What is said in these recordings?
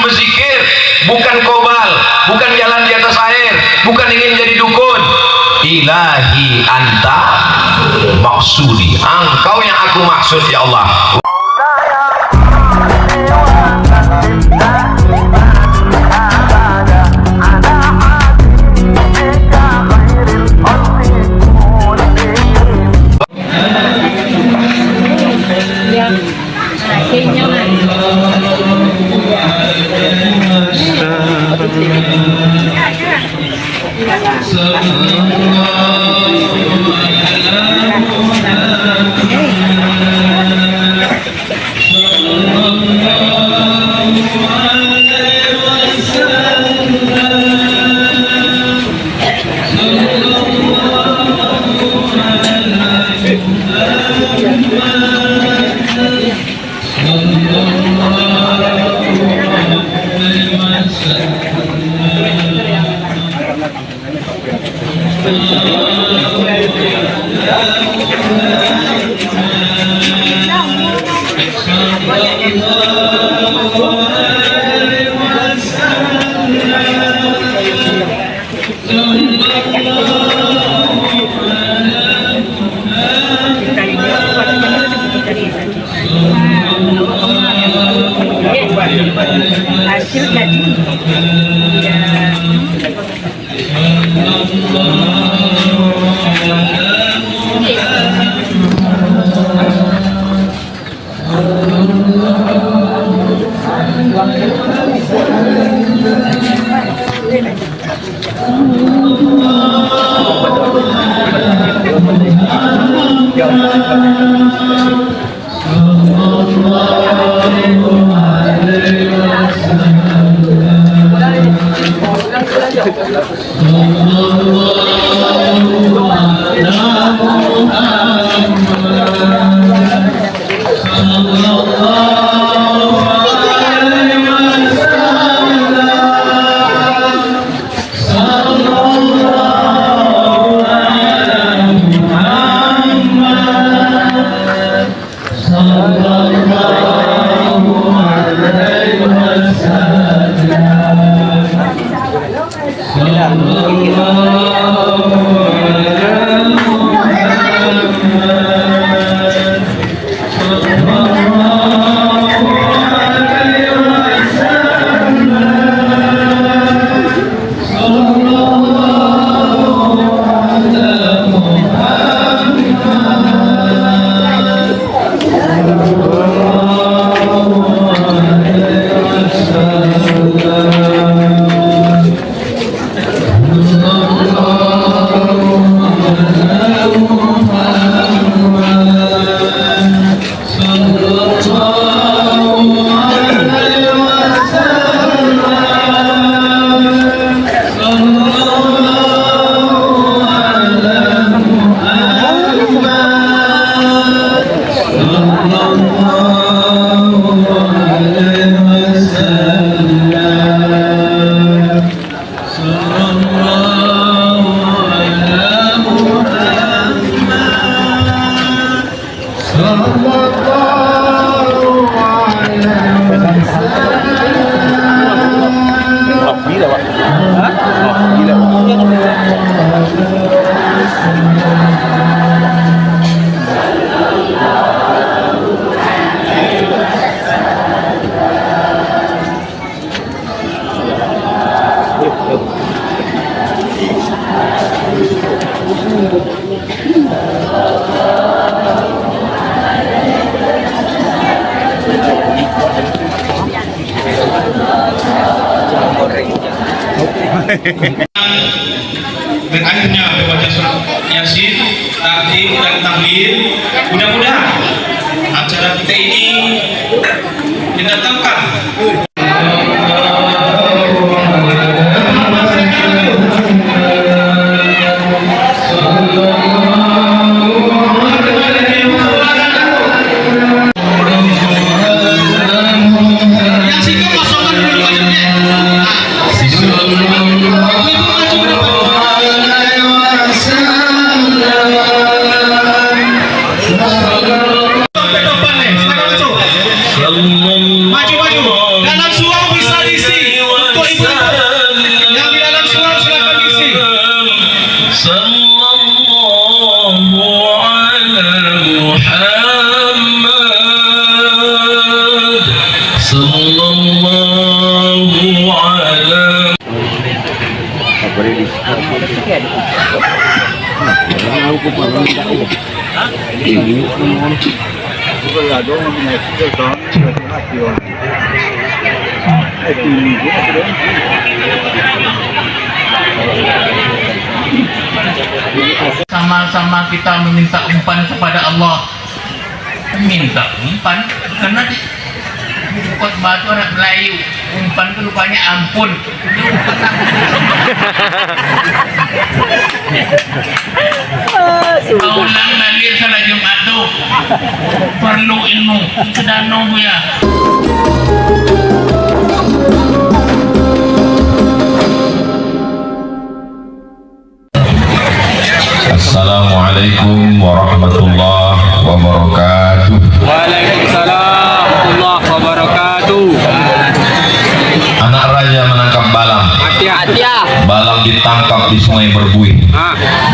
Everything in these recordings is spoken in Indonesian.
berzikir, bukan kobal, bukan jalan di atas air, bukan ingin jadi dukun. Ilahi anta maksudi, engkau yang aku maksud ya Allah. Hasil jadi berakhirnya membaca surat Yasin, takdim dan tahlil. Mudah-mudahan acara kita ini didatangkan maju-maju dalam Sallallahu alaihi Sama-sama kita meminta umpan kepada Allah. Minta umpan karena di kot batu anak Melayu umpan itu rupanya ampun. Ulang nalir salah Jumat tu perlu ilmu sedano ya. Assalamualaikum warahmatullahi wabarakatuh. Waalaikumsalam warahmatullahi wabarakatuh. Anak raja menangkap balang. Hati-hati ya. Balang ditangkap di sungai berbuih.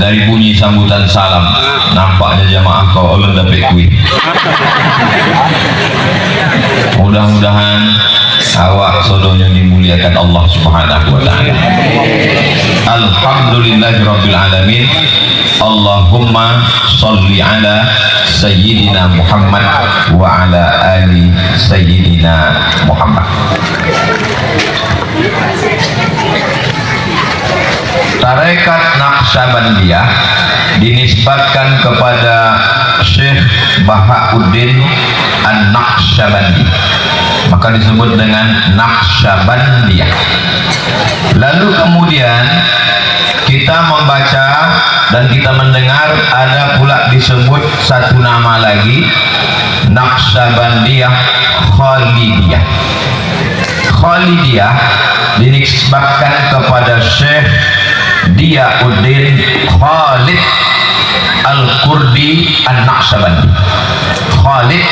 Dari bunyi sambutan salam, nampaknya jamaah kau ulun dapat kuih. Mudah-mudahan awak sodonya dimuliakan Allah Subhanahu wa taala. Alhamdulillahirabbil alamin. Allahumma sholli ala sayyidina Muhammad wa ala ali sayyidina Muhammad. Tarekat Naqsyabandiyah dinisbatkan kepada Syekh Bahauddin An-Naqsyabandi, maka disebut dengan Naqsyabandiyah. Lalu kemudian kita membaca dan kita mendengar ada pula disebut satu nama lagi, Naqsyabandiyah Khalidiyah. Khalidiyah dinisbatkan kepada Syekh Diyauddin Khalid Al-Kurdi An-Naqsyabandi. Khalid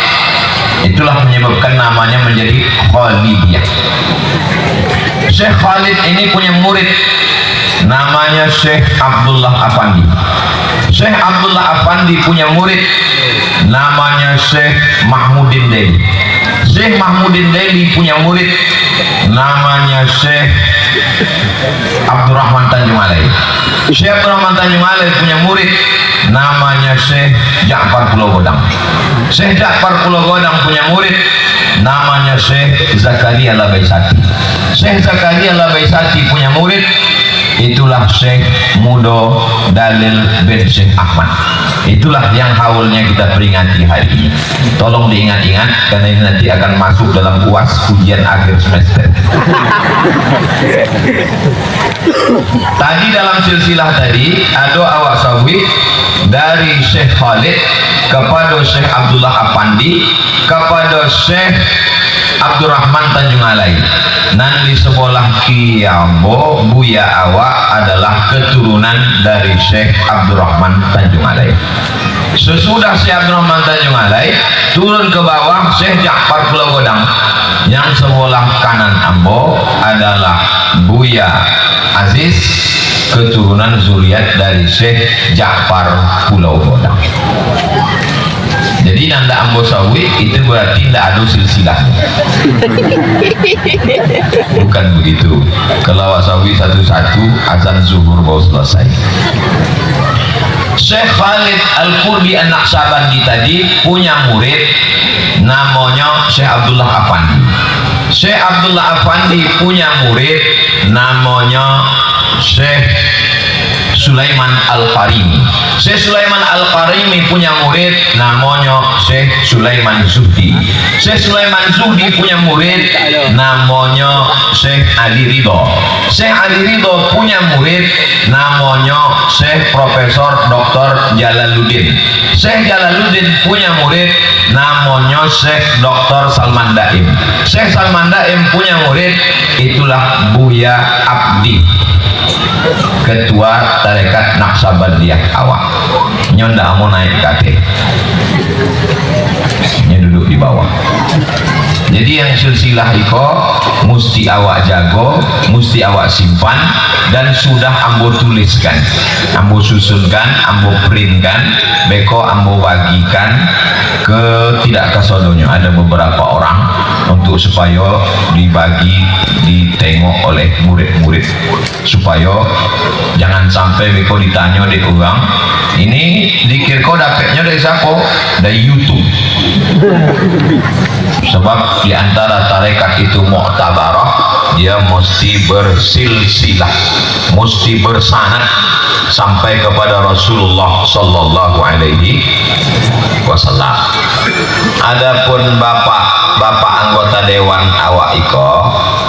itulah menyebabkan namanya menjadi Khalidiyah. Syekh Khalid ini punya murid namanya Syekh Abdullah Afandi. Syekh Abdullah Afandi punya murid namanya Syekh Mahmudin Deli. Syekh Mahmudin Deli punya murid namanya Syekh Abdurrahman Tanjung Alai. Syekh Abdurrahman Tanjung Alai punya murid namanya Syekh Ja'far Pulau Godang. Syekh Ja'far Pulau Godang punya murid namanya Syekh Zakaria Labaisati. Syekh Zakaria Labaisati punya murid itulah Syekh Mudo Dalil bin Syekh Ahmad. Itulah yang haulnya kita peringati hari ini. Tolong diingat-ingat karena ini nanti akan masuk dalam UAS ujian akhir semester. Tadi dalam silsilah tadi ada awak sawi dari Syekh Khalid kepada Syekh Abdullah Afandi kepada Syekh Abdurrahman Tanjung Alai. Nan di sekolah Kiambo Buya awak adalah keturunan dari Syekh Abdurrahman Tanjung Alai. Sesudah Syekh Abdurrahman Tanjung Alai turun ke bawah Syekh Ja'far Pulau Godang. Yang sebelah kanan Ambo adalah Buya Aziz, keturunan zuriat dari Syekh Ja'far Pulau Godang. Jadi nanda Ambo Sawi itu berarti tidak ada silsilahnya. Bukan begitu. Kalau Sawi satu-satu azan zuhur baru selesai. Syekh Khalid Al-Kurdi An-Naqsyabandi tadi punya murid namanya Syekh Abdullah Afandi. Syekh Abdullah Afandi punya murid namanya Syekh Sulaiman Al-Qarimi. Syekh Sulaiman Al-Qarimi punya murid namanya Syekh Sulaiman Zuhdi. Syekh Sulaiman Zuhdi punya murid namanya Syekh Ali Ridho. Syekh Ali Ridho punya murid namanya Syekh Profesor Dr. Jalaluddin. Syekh Jalaluddin punya murid namanya Syekh Dr. Salman Daim. Syekh Salman Daim punya murid itulah Buya Abdi. ketua tarekat Naqsabandiyah awak nyonda mau naik kate nya duduk di bawah. Jadi yang silsilah iko mesti awak jago, mesti awak simpan, dan sudah ambo tuliskan, ambo susunkan, ambo printkan, beko ambo bagikan ke tidak kesodonya. Ada beberapa orang untuk supaya dibagi, ditengok oleh murid-murid, supaya jangan sampai beko ditanya di orang ini dikir kau dapatnya dari siapa? Dari YouTube. Sebab di antara tarekat itu mu'tabarah, dia mesti bersilsilah, mesti bersanad sampai kepada Rasulullah sallallahu alaihi wasallam. Adapun bapak anggota dewan awak iko,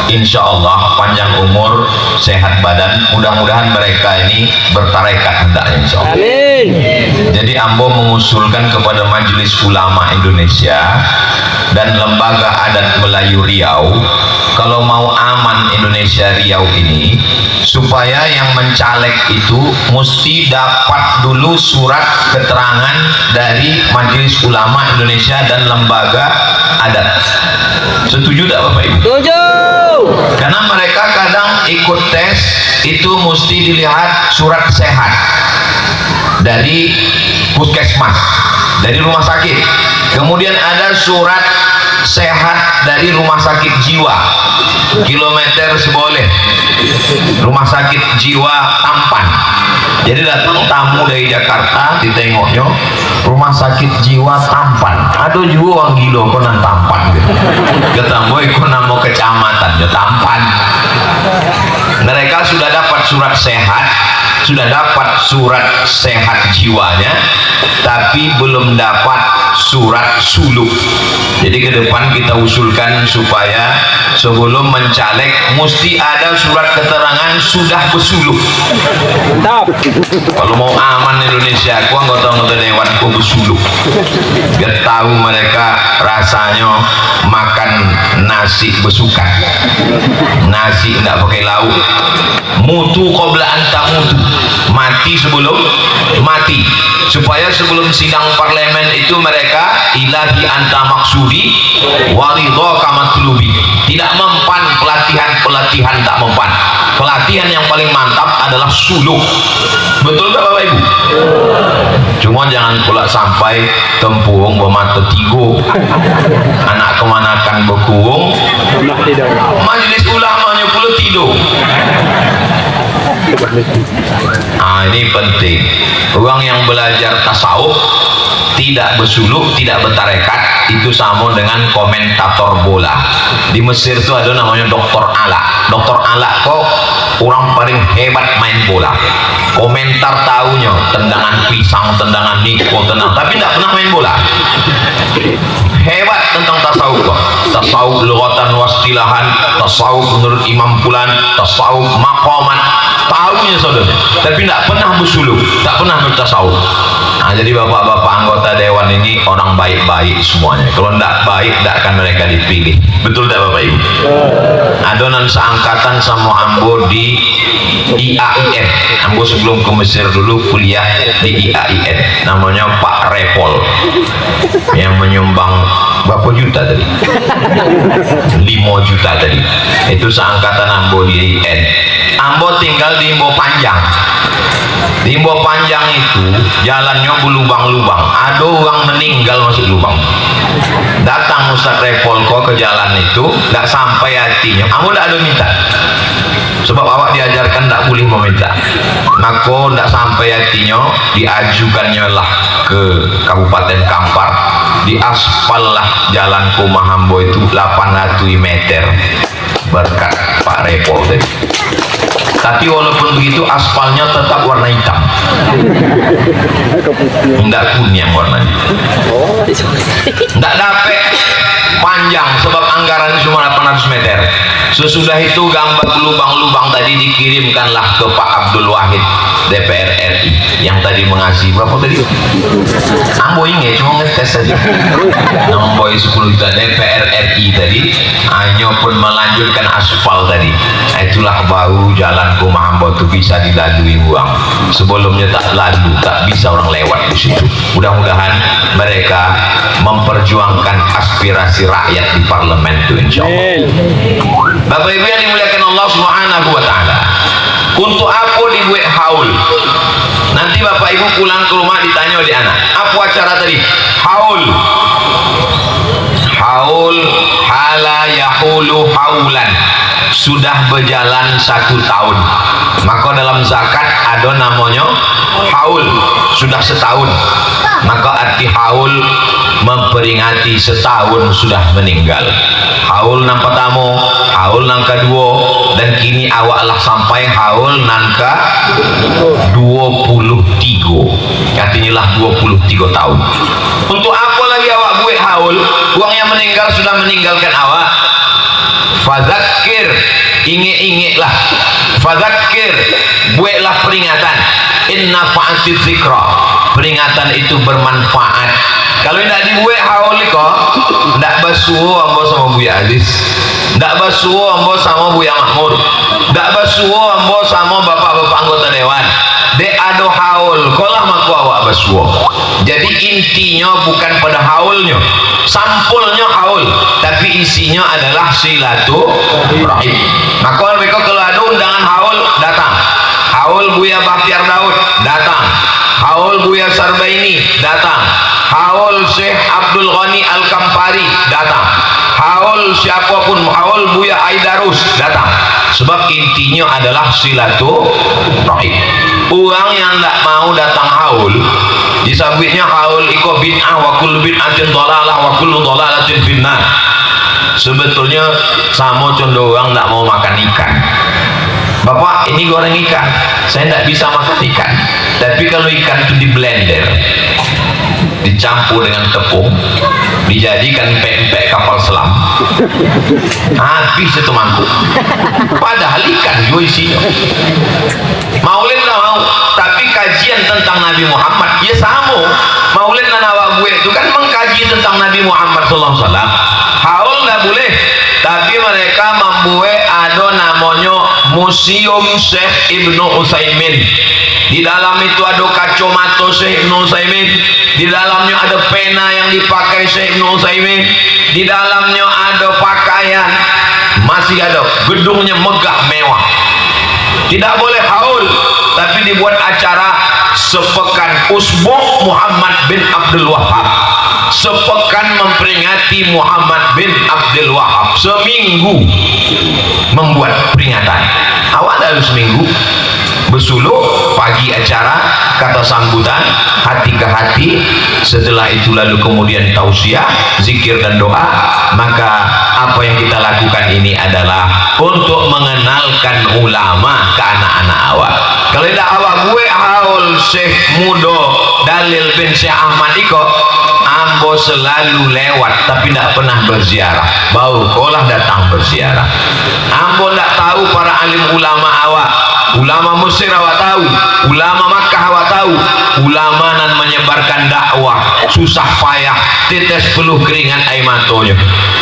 insya Allah panjang umur, sehat badan, mudah-mudahan mereka ini bertarekat hendaknya insya Allah. Amin. Jadi ambo mengusulkan kepada Majelis Ulama Indonesia dan Lembaga Adat Melayu Riau, kalau mau aman Indonesia Riau ini, supaya yang mencalek itu mesti dapat dulu surat keterangan dari Majelis Ulama Indonesia dan Lembaga Adat. Setuju tak Bapak Ibu? Setuju. Karena mereka kadang ikut tes itu mesti dilihat surat sehat dari puskesmas, dari rumah sakit, kemudian ada surat sehat dari rumah sakit jiwa kilometer seboleh, rumah sakit jiwa Tampan. Jadi datang tamu dari Jakarta, ditengoknya rumah sakit jiwa Tampan, aduh juga orang gila konan Tampan gitu. Ketemu ikut nama kecamatan ya Tampan. Mereka sudah dapat surat sehat, sudah dapat surat sehat jiwanya, tapi belum dapat surat suluk. Jadi ke depan kita usulkan supaya sebelum mencalek mesti ada surat keterangan sudah bersuluk. Mantap. Kalau mau aman Indonesia, aku anggota-anggota dewan ku bersuluk, biar tahu mereka rasanya makan nasi besukan, nasi tidak pakai lauk. Mutu qabla anta mutu, mati sebelum mati, supaya sebelum sidang parlemen itu mereka ilahi anta maksudi waridhaka matlubi. Tidak mempan pelatihan tak mempan. Pelatihan yang paling mantap adalah suluk. Betul tak Bapak Ibu? Cuma jangan pula sampai tempuung bermata tiga, anak kemanakan berkurung, majelis ulamanya pula tidur. Ini penting. Orang yang belajar tasawuf tidak bersuluk, tidak bertarekat, itu sama dengan komentator bola. Di Mesir itu ada namanya Dr. Ala. Dr. Ala kok orang paling hebat main bola. Komentar tahunya tendangan pisang, tendangan niko, tapi tidak pernah main bola. Hebat tentang tasawuf kok. Tasawuf lughatan wastilahan, tasawuf menurut Imam Fulan, tasawuf maqaman, tahunya saudara, tapi tidak pernah bersuluk, tidak pernah bertasawuf. Nah, jadi bapak-bapak anggota dewan ini orang baik-baik semuanya. Kalau tidak baik, tidak akan mereka dipilih. Betul tak Bapak Ibu? Adonan seangkatan sama ambo di IAIN. Ambo sebelum ke Mesir dulu kuliah di IAIN. Namanya Pak Repol, yang menyumbang berapa juta tadi? 5 juta tadi. Itu seangkatan ambo di IAIN. Ambo tinggal di Imbo Panjang. Di Imbo Panjang itu jalannya berlubang-lubang, ada orang meninggal masuk lubang. Datang Ustaz Repol kok ke jalan itu, tidak sampai hatinya. Kamu tidak ada minta, sebab awak diajarkan tidak boleh meminta. Maka tidak sampai hatinya, diajukannya lah ke Kabupaten Kampar, diaspal lah jalan Kumahambo itu 800 meter berkat Pak Repol tadi. Tapi walaupun begitu aspalnya tetap warna hitam, tidak kuning warnanya, tidak dapat panjang sebab anggaran cuma 800 meter. Sesudah itu gambar lubang-lubang tadi dikirimkanlah ke Pak Abdul Wahid DPR RI yang tadi mengasih berapa tadi? Ambo ingat cuma ngetes saja. Nombor 10 juta DPR RI tadi hanya pun melanjutkan aspal tadi. itulah baru jalan rumah hamba itu bisa dilalui uang. Sebelumnya tak lalu, tak bisa orang lewat di situ. Mudah-mudahan mereka memperjuangkan aspirasi rakyat di parlemen itu, insyaallah. Bapak Ibu yang dimuliakan Allah Subhanahu wa taala, untuk apa dibuat haul? Nanti Bapak Ibu pulang ke rumah ditanya oleh anak, apa acara tadi? Haul. Haul hala yahulu haulan, sudah berjalan 1 tahun. Maka dalam zakat ada namanya haul, sudah setahun. Maka arti haul memperingati setahun sudah meninggal. Haul nang pertama, haul nang kedua, dan kini awaklah sampai haul nang ke 23. Artinya 23 tahun. Untuk apa lagi awak buat haul? Uang yang meninggal sudah meninggalkan awak. Fadzakir, ingat-ingatlah. Fadzakir, buatlah peringatan. Inna fa'atil zikra, peringatan itu bermanfaat. Kalau tidak dibuat haul kok, tidak basuh ambo sama Buya Aziz, tidak basuh ambo sama Buya Mahmud, tidak basuh ambo sama bapak-bapak anggota dewan. Dek ado haul, kolah maku awak basuh. Jadi intinya bukan pada haulnya, sampulnya haul, tapi isinya adalah silaturahim. Maka mereka kalau ada undangan haul datang. Haul Buya Bakhtiar Daud datang. Haul Buya Sarbaini datang. Haul Syekh Abdul Ghani Al-Kampari datang. Haul siapapun, haul Buya Aidarus datang. Sebab intinya adalah silaturahim. Orang yang tidak mau datang haul, disebutnya haul iko bid'ah wa kullu bid'atin dhalalah wa kullu dhalalatin finnar. Sebetulnya sama contoh orang tidak mau makan ikan. Bapak, ini goreng ikan, saya tidak bisa makan ikan. Tapi kalau ikan itu di blender, dicampur dengan tepung, dijadikan empek-empek kapal selam, habis itu mangkuk. Padahal ikan juga isinya. Maulid tidak mau, tapi kajian tentang Nabi Muhammad ya sama. Maulid dan awak gue itu kan mengkaji tentang Nabi Muhammad SAW. Haul nggak boleh, tapi mereka membuat ada namanya Museum Syekh Ibnu Utsaimin. Di dalam itu ada kacamata Syekh Ibnu Utsaimin, di dalamnya ada pena yang dipakai Syekh Ibnu Utsaimin, di dalamnya ada pakaian, masih ada, gedungnya megah mewah. Tidak boleh haul, tapi dibuat acara sepekan usbuh Muhammad bin Abdul Wahab, sepekan memperingati Muhammad bin Abdul Wahab, seminggu membuat peringatan. Awak dalam seminggu bersuluk, pagi acara, kata sambutan, hati ke hati. Setelah itu lalu kemudian tausiah, zikir dan doa. Maka apa yang kita lakukan ini adalah untuk mengenalkan ulama ke anak-anak awak. Kalau tidak awak gue haul Syekh Mudo Dalil bin Syekh Ahmad Iko, ambo selalu lewat tapi tidak pernah berziarah. Bau kolah datang berziarah. Ambo tidak tahu para alim ulama awak. Ulama Mesir awak tahu, ulama Makkah awak tahu, ulama nan menyebarkan dakwah susah payah, tetes peluh keringat air matonya.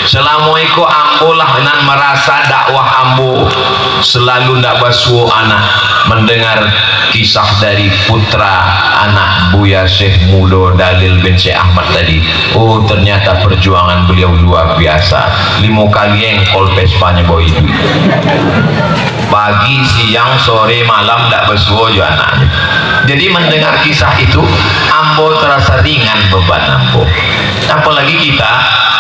Selama itu ambo lah nan merasa dakwah ambo selalu ndak basuh anak mendengar kisah dari putra anak Buya Syekh Mudo Dalil bin Syekh Ahmad tadi. Oh, ternyata perjuangan beliau luar biasa. 5 kali engkol Vespanya bawa itu. Pagi, siang, sore, malam tidak bersuara juga anaknya. Jadi mendengar kisah itu ambo terasa ringan beban ambo. Apalagi kita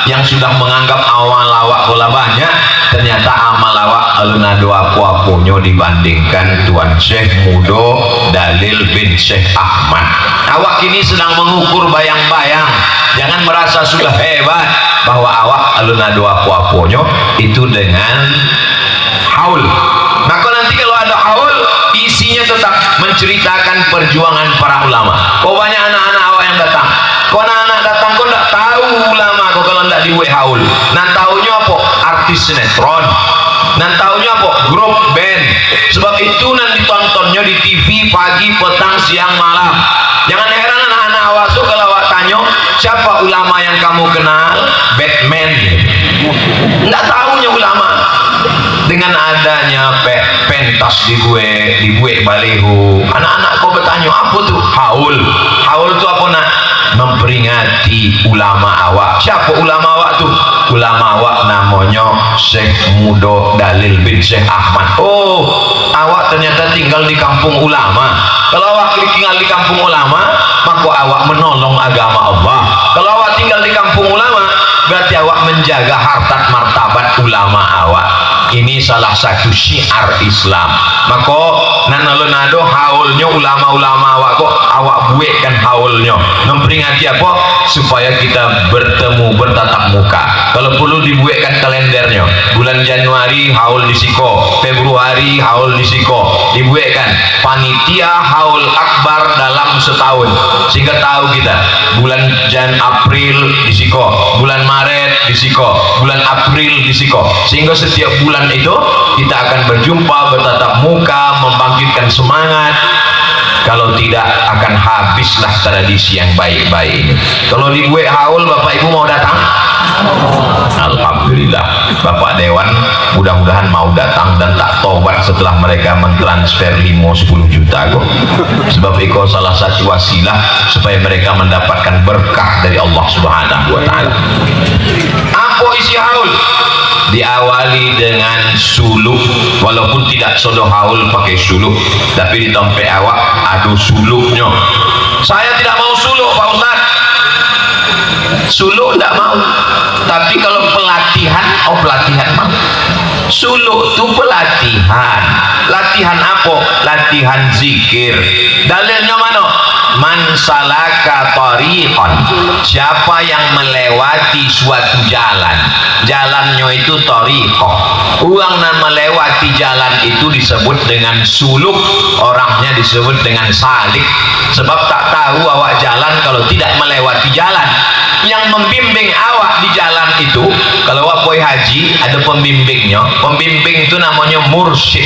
yang sudah menganggap awal awak bola banyak, ternyata amal awak aluna doa puapunyo dibandingkan Tuan Syekh Mudo Dalil bin Syekh Ahmad. Awak kini sedang mengukur bayang-bayang. Jangan merasa sudah hebat bahwa awak aluna doa puapunyo itu dengan haul. Maka nanti kalau ada haul, isinya tetap menceritakan perjuangan para ulama. Kau banyak anak-anak awak yang datang. Kau anak-anak datang, kau tidak tahu ulama kau kalau tidak dibuat haul. Nah tahunya apa? Artis sinetron. Nah tahunya apa? Grup band. Sebab itu nanti tontonnya di TV pagi, petang, siang, malam. Jangan heran anak-anak awak tuh kalau awak tanya siapa ulama yang kamu kenal? Batman. Tidak tahunya ulama. dengan adanya pentas dibuat baleho, anak-anak kau bertanya apa tuh haul tu apa nak? Memperingati ulama awak. Siapa ulama awak tuh? Ulama awak namanya Syekh Mudo Dalil bin Syekh Ahmad. Oh, awak ternyata tinggal di kampung ulama. Kalau awak tinggal di kampung ulama, maka awak menolong agama Allah. Kalau awak tinggal di kampung ulama, berarti awak menjaga harkat martabat ulama awak. Ini salah satu syiar Islam. Maka nanalo haulnya ulama-ulama awak kok awak buatkan haulnya. Memperingati apa? Supaya kita bertemu bertatap muka. Kalau perlu dibuatkan kalendernya. Bulan Januari haul di Siko, Februari haul di Siko. Dibuatkan panitia haul akbar dalam setahun. Sehingga tahu kita bulan April di Siko, bulan Maret di Siko, bulan April di Siko. Sehingga setiap bulan itu kita akan berjumpa, bertatap muka, membangkitkan semangat. Kalau tidak akan habislah tradisi yang baik-baik ini. Kalau dibuat haul, Bapak Ibu mau datang? Alhamdulillah, Bapak Dewan mudah-mudahan mau datang dan tak tobat setelah mereka mentransfer 5-10 juta kok. Sebab itu salah satu wasilah supaya mereka mendapatkan berkah dari Allah Subhanahu wa taala. Apa isi haul? Diawali dengan suluk, walaupun tidak sodo haul pakai suluk, tapi di tempat awak ada suluknya. Saya tidak mau suluk Pak Ustaz, suluk tidak mau, tapi kalau pelatihan, pelatihan mau. Suluk itu pelatihan. Latihan apa? Latihan zikir. Dalilnya mana? Man salaka tariqan, siapa yang melewati suatu jalan, jalannya itu tariqah. Orang yang melewati jalan itu disebut dengan suluk, orangnya disebut dengan salik. Sebab tak tahu awak jalan kalau tidak melewati jalan. Yang membimbing awak di jalan itu, kalau awak pergi haji ada pembimbingnya. Pembimbing itu namanya mursyid.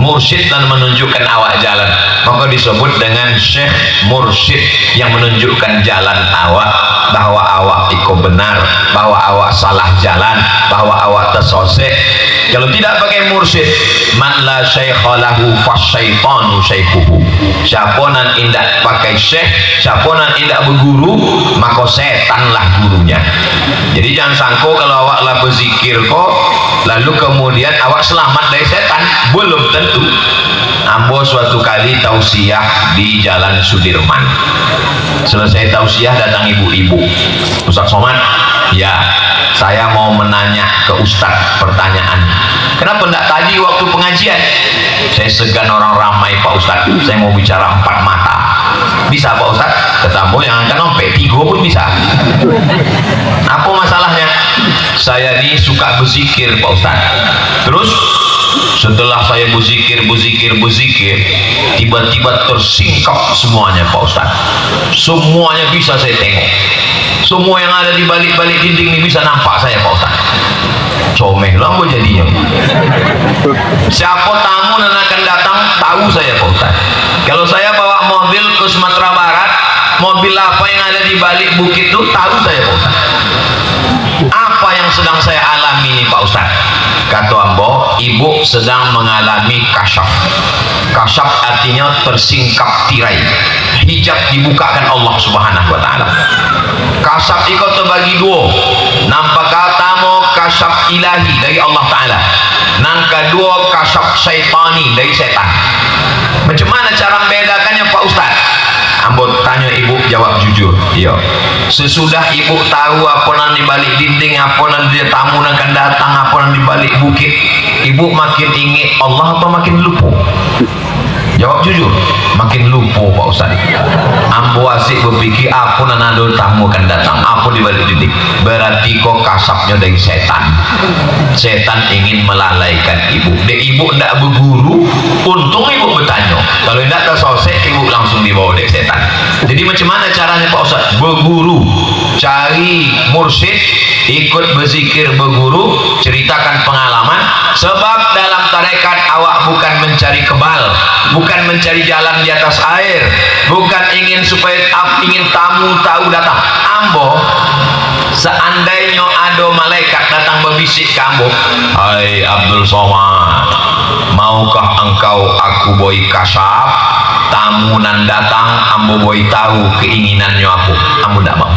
Mursyid dan menunjukkan awak jalan, maka disebut dengan syekh mursyid yang menunjukkan jalan awak, bahwa awak ikut benar, bahwa awak salah jalan, bahwa awak tersosek. Kalau tidak pakai mursyid, man la syaikha lahu fasyaitanu syaikuhu. Siapa nan indak pakai syekh, siapa nan indak berguru, maka setanlah gurunya. Jadi jangan sangko kalau awak lah berzikir kok lalu kemudian awak selamat dari setan, belum tentu. Ambo suatu kali tausiah di Jalan Sudirman. Selesai tausiah datang ibu-ibu. Ustaz Somad, ya saya mau menanya ke Ustaz pertanyaan. Kenapa enggak tadi waktu pengajian? Saya segan orang ramai Pak Ustaz, saya mau bicara 4 mata. Bisa Pak Ustaz? Kata Ambo, yang akan sampai 3 pun bisa. Apa masalahnya? Saya ini suka berzikir Pak Ustaz. Terus setelah saya berzikir, tiba-tiba tersingkap semuanya Pak Ustaz. Semuanya bisa saya tengok. Semua yang ada di balik-balik dinding ini bisa nampak saya Pak Ustaz. Comeh lah mau jadinya. Siapa tamu yang akan datang tahu saya Pak Ustaz. Kalau saya bawa mobil ke Sumatera Barat, mobil apa yang ada di balik bukit itu tahu saya Pak Ustaz. Apa yang sedang saya alami ini Pak Ustaz? Kata Ambo, ibu sedang mengalami kasyaf. Kasyaf artinya tersingkap tirai, hijab dibukakan Allah Subhanahu wa taala. Kasyaf itu terbagi 2. Nampak pertama kasyaf ilahi dari Allah taala. Yang kedua kasyaf syaitani dari setan. Macam mana cara membedakannya Pak Ustaz? Ambo tanya ibu, jawab jujur. Iya. Sesudah ibu tahu apa yang di balik dinding, apa yang dia tamu yang akan datang, apa yang di balik bukit, ibu makin ingat Allah atau makin lupa? Jawab jujur, makin lupa Pak Ustaz. Ambo asik berpikir apa yang ada tamu akan datang, apa di balik dinding. Berarti kok kasapnya dari setan. Setan ingin melalaikan ibu. Ibu tidak berguru, untung ibu bertanya. Kalau tidak tersosek, ibu langsung dibawa dari setan. Jadi macam mana caranya Pak Ustaz? Berguru, cari mursyid, ikut berzikir, berguru, ceritakan pengalaman. Sebab dalam tarekat awak bukan mencari kebal, bukan mencari jalan di atas air, bukan ingin supaya ingin tamu tahu datang. Ambo seandainya ada malaikat datang berbisik kamu, hai Abdul Somad, maukah engkau aku boy kasap, tamu nan datang ambo boy tahu keinginannya ambo tidak mau.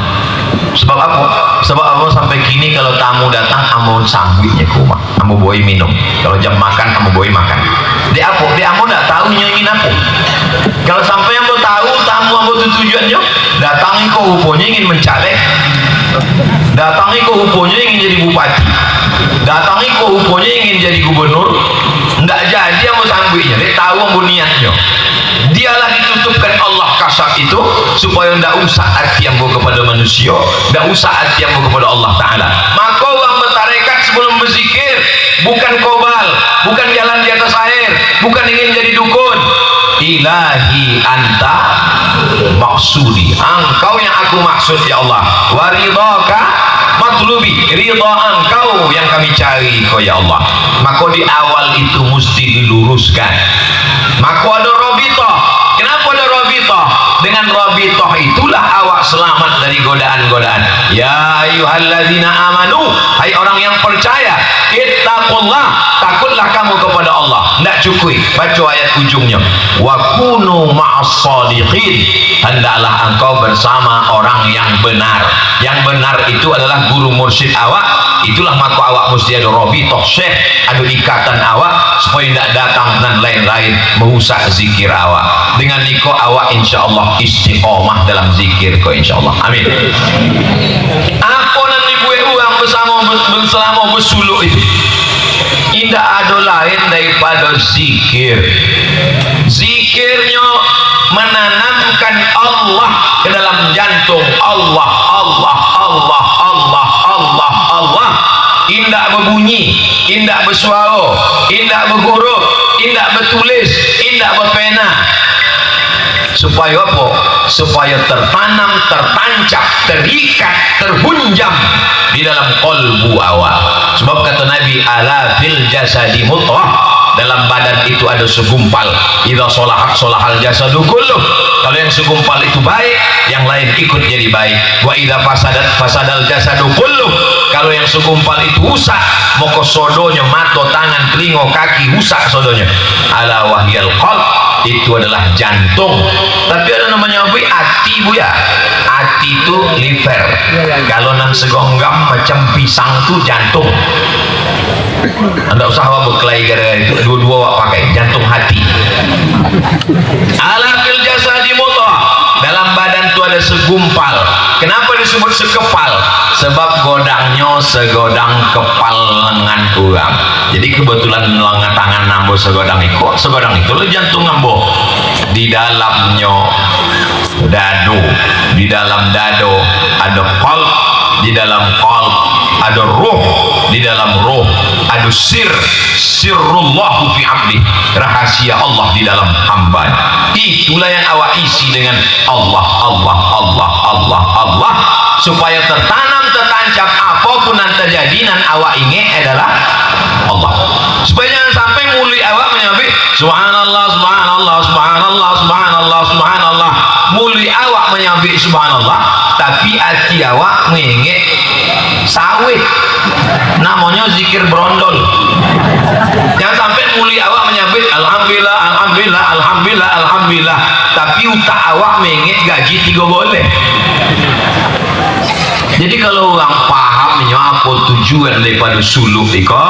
Sebab aku sampai kini kalau tamu datang ambo sambutnya ke rumah, ambo boy minum, kalau jam makan ambo boy makan. Dia ambo tidak tahu ingin apa. Kalau sampai ambo tahu tamu ambo tujuannya datangi kok rupanya ingin mencalek, datangi kok rupanya ingin jadi bupati, datangi kok rupanya ingin jadi gubernur, tidak jadi ambo sambutnya. Dia tahu ambo niatnya. Dialah ditutupkan Allah kasar itu supaya tidak usah hati ambo kepada manusia, tidak usah hati ambo kepada Allah Ta'ala. Maka orang bertarekat sebelum berzikir bukan kobal, bukan jalan di atas air, bukan ingin jadi dukun. Ilahi anta maksudi, engkau yang aku maksud ya Allah. Waridaka matlubi, ridha engkau yang kami cari kau ya Allah. Maka di awal itu mesti diluruskan. Maka ada robitoh. Kenapa ada robitoh? Dengan robitoh itulah awak selamat dari godaan-godaan. Ya ayyuhalladzina amanu, hai orang yang percaya, ittaqullah, takutlah kamu kepada Allah. Tidak cukup baca ayat ujungnya, wa kunu ma'as shadiqin, hendaklah engkau bersama orang yang benar. Yang benar itu adalah guru mursyid awak. Itulah maka awak mesti ada robitoh syekh, ada ikatan awak supaya tidak datang dan lain-lain merusak zikir awak. Dengan niko awak insyaallah istiqomah dalam zikir ko insyaallah. Amin. Apa nan ibu uang bersama bersuluk itu tidak ada lain daripada zikir. Zikirnya menanamkan Allah ke dalam jantung. Allah, Allah, Allah, Allah, Allah, Allah. Indak berbunyi, indak bersuara, indak berhuruf, indak bertulis, indak berpena. Supaya apa? Supaya tertanam, tertancap, terikat, terhunjam di dalam kolbu awak. Sebab kata Nabi, ala fil jasadi mudghah, dalam badan itu ada segumpal. Idza sholahat sholahal jasadu kulluh. Kalau yang segumpal itu baik, yang lain ikut jadi baik. Wa idza fasadat fasadal jasadu kulluh. Kalau yang segumpal itu rusak, maka sodonya, mata, tangan, telinga, kaki rusak sodonya. Ala wahyal qalb, itu adalah jantung. Tapi ada namanya apa? Hati bu ya. Hati itu liver. Kalau nan segonggam macam pisang itu jantung. Anda usah awak berkelahi gara-gara itu, dua-dua awak pakai jantung hati. Ala fil jasadi mudghah, dalam badan itu ada segumpal. Kenapa disebut sekepal? Sebab godangnya segodang kepal lengan orang. Jadi kebetulan lengan tangan nambo segodang itu, segodang itu jantung nambo. Di dalamnya dado, di dalam dado ada qalb, di dalam qalb ada ruh, di dalam ruh ada sirrullahu fi abdi, rahasia Allah di dalam hamba. Itulah yang awak isi dengan Allah, Allah, Allah, Allah, Allah, supaya tertanam, tertancap apapun yang terjadi dan awak ingin adalah Allah. Supaya jangan sampai muli awak menyebut subhanallah, subhanallah, subhanallah, subhanallah, subhanallah. Muli awak menyebut subhanallah, tapi hati awak mengingat sawit, namanya zikir brondol. Jangan sampai muli awak menyebut alhamdulillah, alhamdulillah, alhamdulillah, alhamdulillah, tapi utak awak mengingat gaji 3 boleh. Jadi kalau orang paham apa tujuan daripada suluk iko,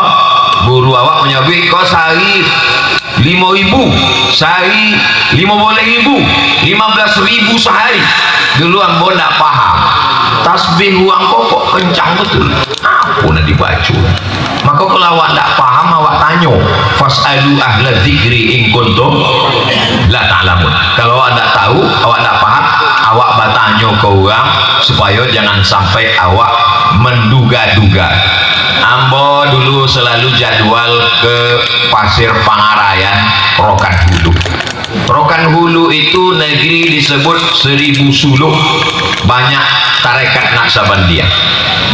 guru awak menyebut iko sehari 5.000, sehari 5 boleh 1.000, 15.000 sehari. Dulu ambo tidak paham. Tasbih uang kok kencang betul, apa nak dibaca. Maka kalau awak tidak paham, awak tanya, fas'alu ahla dzikri in kuntum la ta'lamun. Kalau awak tidak tahu, awak tidak paham, awak bertanya ke orang supaya jangan sampai awak menduga-duga. Ambo dulu selalu jadwal ke Pasir Pangarayan, Rokan Hulu. Rokan Hulu itu negeri disebut 1000 suluk, banyak tarekat Naksabandia.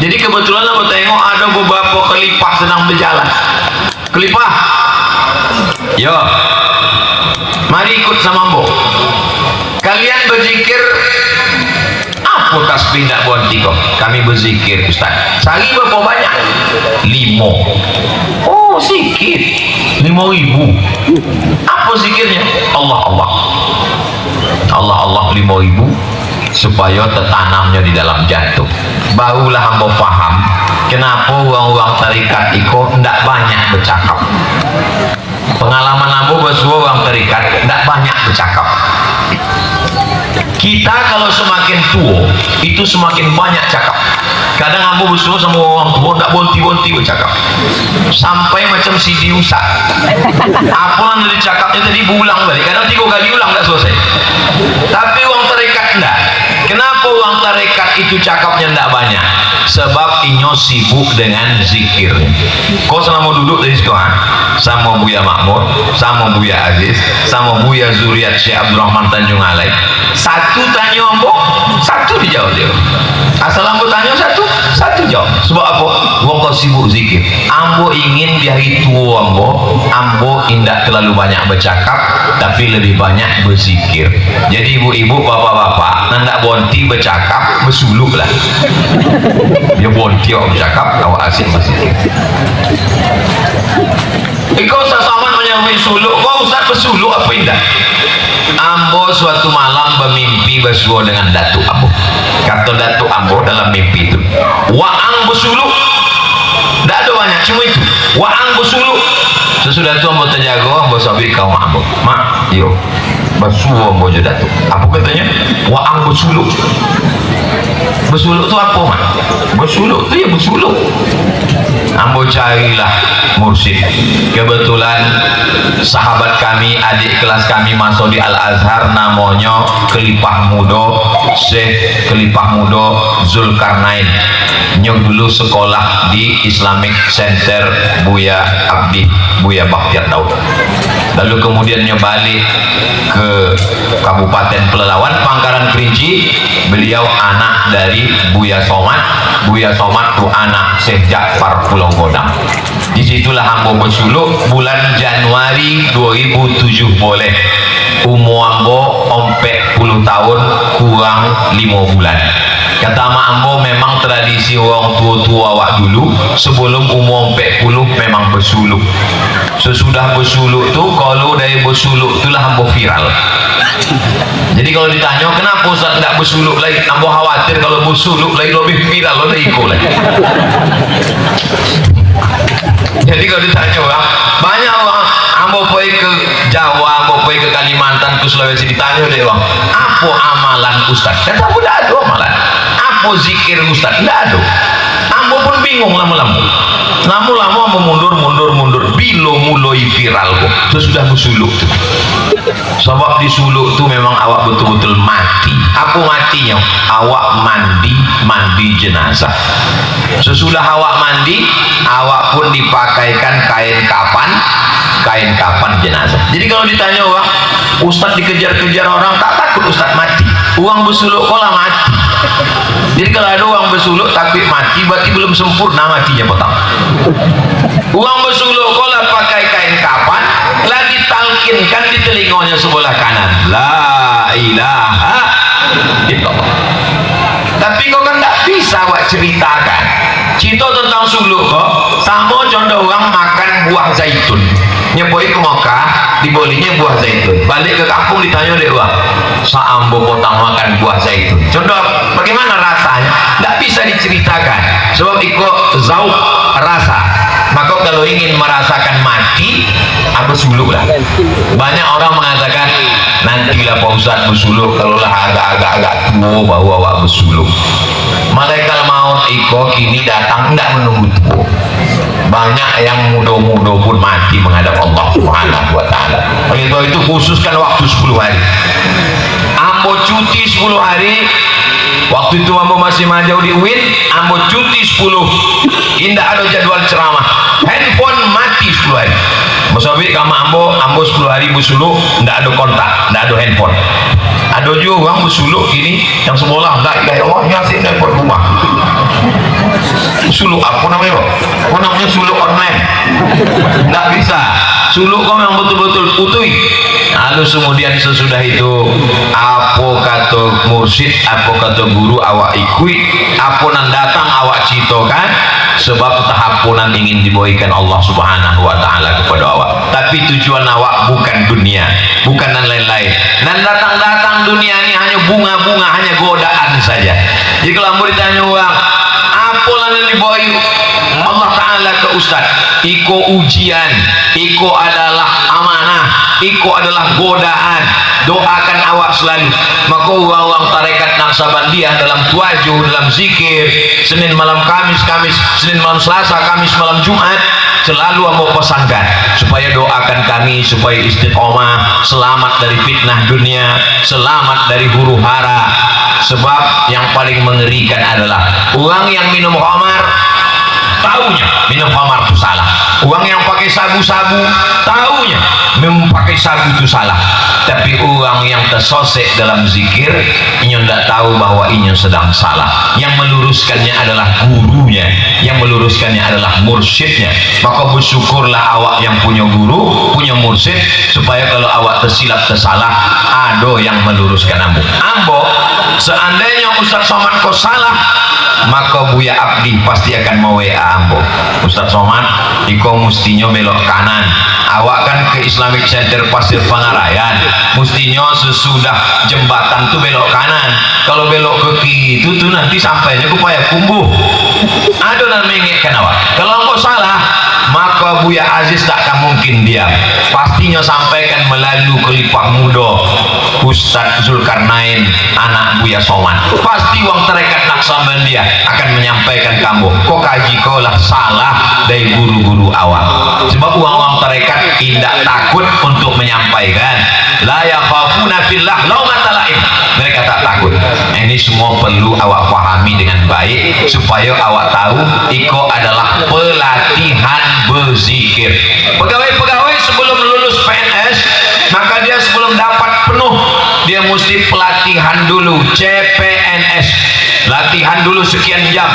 Jadi kebetulan aku tengok ada beberapa khalifah sedang berjalan. Khalifah, yo, mari ikut sama Ambo. Kalian berzikir apa Apa tasbih nak berhenti kok? Kami berzikir Ustaz. Sehari berapa banyak? 5. Oh sikit. 5.000. Apa zikirnya? Allah Allah. Allah Allah 5.000 supaya tertanamnya di dalam jantung. Barulah hamba faham kenapa orang-orang tarikat itu tidak banyak bercakap. Pengalaman hamba bersua orang tarikat tidak banyak bercakap. Kita kalau semakin tua itu semakin banyak cakap. Kadang hamba bersua sama orang tua tidak bonti-bonti bercakap sampai macam CD rusak. Apa yang dari cakapnya tadi berulang balik, kadang 3 kali ulang tak selesai. Tapi orang tarekat enggak. Kenapa orang tarekat itu cakapnya enggak banyak? Sebab inyo sibuk dengan zikir. Kau selama duduk dari sekarang sama Buya Makmur, sama Buya Aziz, sama Buya Zuriat Syekh Abdul Rahman Tanjung Alai, satu tanya ambo, satu dijawab dia. Asal ambo tanya satu jawab. Sebab apa? Wong kau sibuk zikir. Ambo ingin di hari tua ambo tidak terlalu banyak bercakap, tapi lebih banyak berzikir. Jadi ibu-ibu, bapak-bapak, nandak bonti bercakap, bersuluk lah. Dia bonti awak bercakap, awak asyik berzikir. Kau sasaman menyamai suluk, kau Ustaz bersuluk apa indah? Ambo suatu malam bermimpi bersua dengan Datuk Ambo. Kata Datuk Ambo dalam mimpi itu, waang bersuluk. Tak ada banyak, cuma itu. Waang bersuluk. Sesudah itu Ambo terjaga, Ambo sabit kau mak Ambo. Mak, yo, bersua Ambo je Datuk. Apa katanya? Waang bersuluk. Bersuluk tu apa mak? Bersuluk tu ya bersuluk. Ambo carilah mursyid. Kebetulan sahabat kami, adik kelas kami masuk di Al-Azhar, namanya Kelipah Muda, Syekh Kelipah Muda Zulkarnain. Nyok dulu sekolah di Islamic Center Buya Abdi, Buya Bakhtiar Daud. Lalu kemudian balik ke Kabupaten Pelalawan, Pangkalan Kerinci. Beliau anak dari Buya Somad. Buya Somad itu anak Syekh Ja'far Pulau Godang. Disitulah hamba bersuluk bulan Januari 2007 boleh. Umur hamba 40 tahun kurang 5 bulan. Kata mak ambo, memang tradisi orang tua-tua awak dulu sebelum umur 40 memang bersuluk. Sesudah bersuluk tu, kalau dari bersuluk itulah ambo viral. Jadi kalau ditanya kenapa Ustaz tidak bersuluk lagi, ambo khawatir kalau bersuluk lagi lebih viral, lebih ikut lagi. Jadi kalau ditanya orang, banyak orang ambo pergi ke Jawa, ambo pergi ke Kalimantan, ke Sulawesi, ditanya deh orang, apa amalan Ustaz? Kata aku tidak ada amalan. Apa zikir Ustaz? Tidak ada. Ambo pun bingung lama-lama. Lama-lama ambo mundur. Bila mulai viral kok, sesudah bersuluk tu. Sebab di suluk tu memang awak betul-betul mati. Apa matinya? Awak mandi jenazah. Sesudah awak mandi, awak pun dipakaikan kain kapan jenazah. Jadi kalau ditanya orang, Ustaz dikejar-kejar orang, tak takut Ustaz mati. Uang bersuluk kolah mati. Jadi kalau ada uang bersuluk takut mati, berarti belum sempurna matinya petang. Uang bersuluk kolah pakai kain kapan, lah ditalkinkan di telinganya sebelah kanan. La ilaha illallah. Tapi kau kan tak bisa awak ceritakan. Cerita tentang suluk kok sama contoh orang makan buah zaitun. Nyeboi ke Mekah, dibolinya buah zaitun. Balik ke kampung ditanya deh orang, saambo potong makan buah zaitun. Contoh bagaimana rasanya? Tidak bisa diceritakan. Sebab ikut zauk rasa. Maka kalau ingin merasakan mati, aku suluk lah. Banyak orang mengatakan nantilah Pak Ustaz bersuluk, kalau lah agak tua baru awak bersuluk. Malaikat maut iko kini datang tidak menunggu tua. Banyak yang muda-muda pun mati menghadap Allah Subhanahu wa taala. Oleh sebab itu khususkan waktu 10 hari. Ambo cuti 10 hari. Waktu itu ambo masih majau di UIN, ambo cuti 10. Indah ada jadwal ceramah. Handphone mati 10 hari. Masabi kama ambo 10 hari bersuluk, tidak ada kontak, tidak ada handphone. Ada juga orang bersuluk gini yang sekolah enggak Allah ngasih handphone rumah. Suluk apa namanya Pak? Apa namanya suluk online? Enggak bisa. Suluk kau yang betul-betul putih. Lalu kemudian sesudah itu apa kata mursyid, apa kata guru awak ikut, apa nan datang awak citokan, sebab tahapunan ingin diberikan Allah Subhanahu wa taala kepada awak. Tapi tujuan awak bukan dunia, bukan dan lain-lain. Dan datang dunia ini hanya bunga-bunga, hanya godaan saja. Jadi kalau mau ditanya orang, apa yang diberi Allah taala ke ustaz? Iko ujian, iko adalah amanah, iko adalah godaan. Doakan awak selalu. Maka orang tarekat Naqsabandiyah dalam tuajuh, dalam zikir, Senin malam Kamis, Senin malam Selasa, Kamis malam Jumat, selalu mau pesankan supaya doakan kami supaya istiqomah, selamat dari fitnah dunia, selamat dari huru hara. Sebab yang paling mengerikan adalah orang yang minum khamar, tahunya minum khamar itu salah. Orang yang pakai sabu-sabu, tahunya memakai sabu itu salah. Tapi orang yang tersosek dalam zikir, ini tidak tahu bahwa ini sedang salah. Yang meluruskannya adalah gurunya, yang meluruskannya adalah mursyidnya. Maka bersyukurlah awak yang punya guru, punya mursyid, supaya kalau awak tersilap tersalah, ada yang meluruskan ambo. Seandainya Ustaz Somad kau salah, maka Buya Abdi pasti akan mau WA ambo. Ustaz Somad, iko mestinya belok kanan. Awak kan ke Islamic Center Pasir Pangarayan, mestinya sesudah jembatan tuh belok kanan. Kalau belok ke kiri itu tuh nanti sampainya ke Payakumbuh. Ada yang mengingatkan awak. Kalau kau salah, maka Buya Aziz tak akan mungkin diam. Pastinya sampaikan melalui kelipah muda Ustaz Zulkarnain, anak Buya Somad. Pasti wong tarekat Naqsabandiyah akan menyampaikan kamu, kok kaji kau lah salah dari guru-guru awak. Sebab uang-uang tarekat tidak takut untuk menyampaikan. La yakhafuna fillah laumata laim. Mereka tak takut. Ini semua perlu awak pahami dengan baik supaya awak tahu iko adalah pelatihan berzikir. Pegawai-pegawai sebelum lulus PNS, maka dia sebelum dapat penuh, dia mesti pelatihan dulu, CPNS. Latihan dulu sekian jam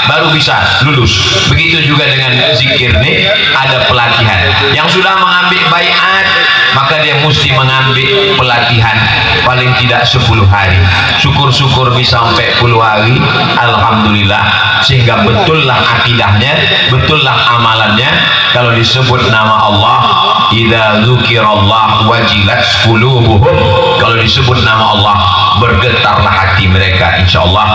baru bisa lulus. Begitu juga dengan zikir nih, ada pelatihan. Yang sudah mengambil baiat, maka dia mesti mengambil pelatihan paling tidak 10 hari. Syukur-syukur bisa sampai 10 hari, alhamdulillah, sehingga betullah akidahnya, betullah amalannya. Kalau disebut nama Allah, idza dzukirallah wajilat qulubuhum, kalau disebut nama Allah bergetarlah hati mereka, insyaallah.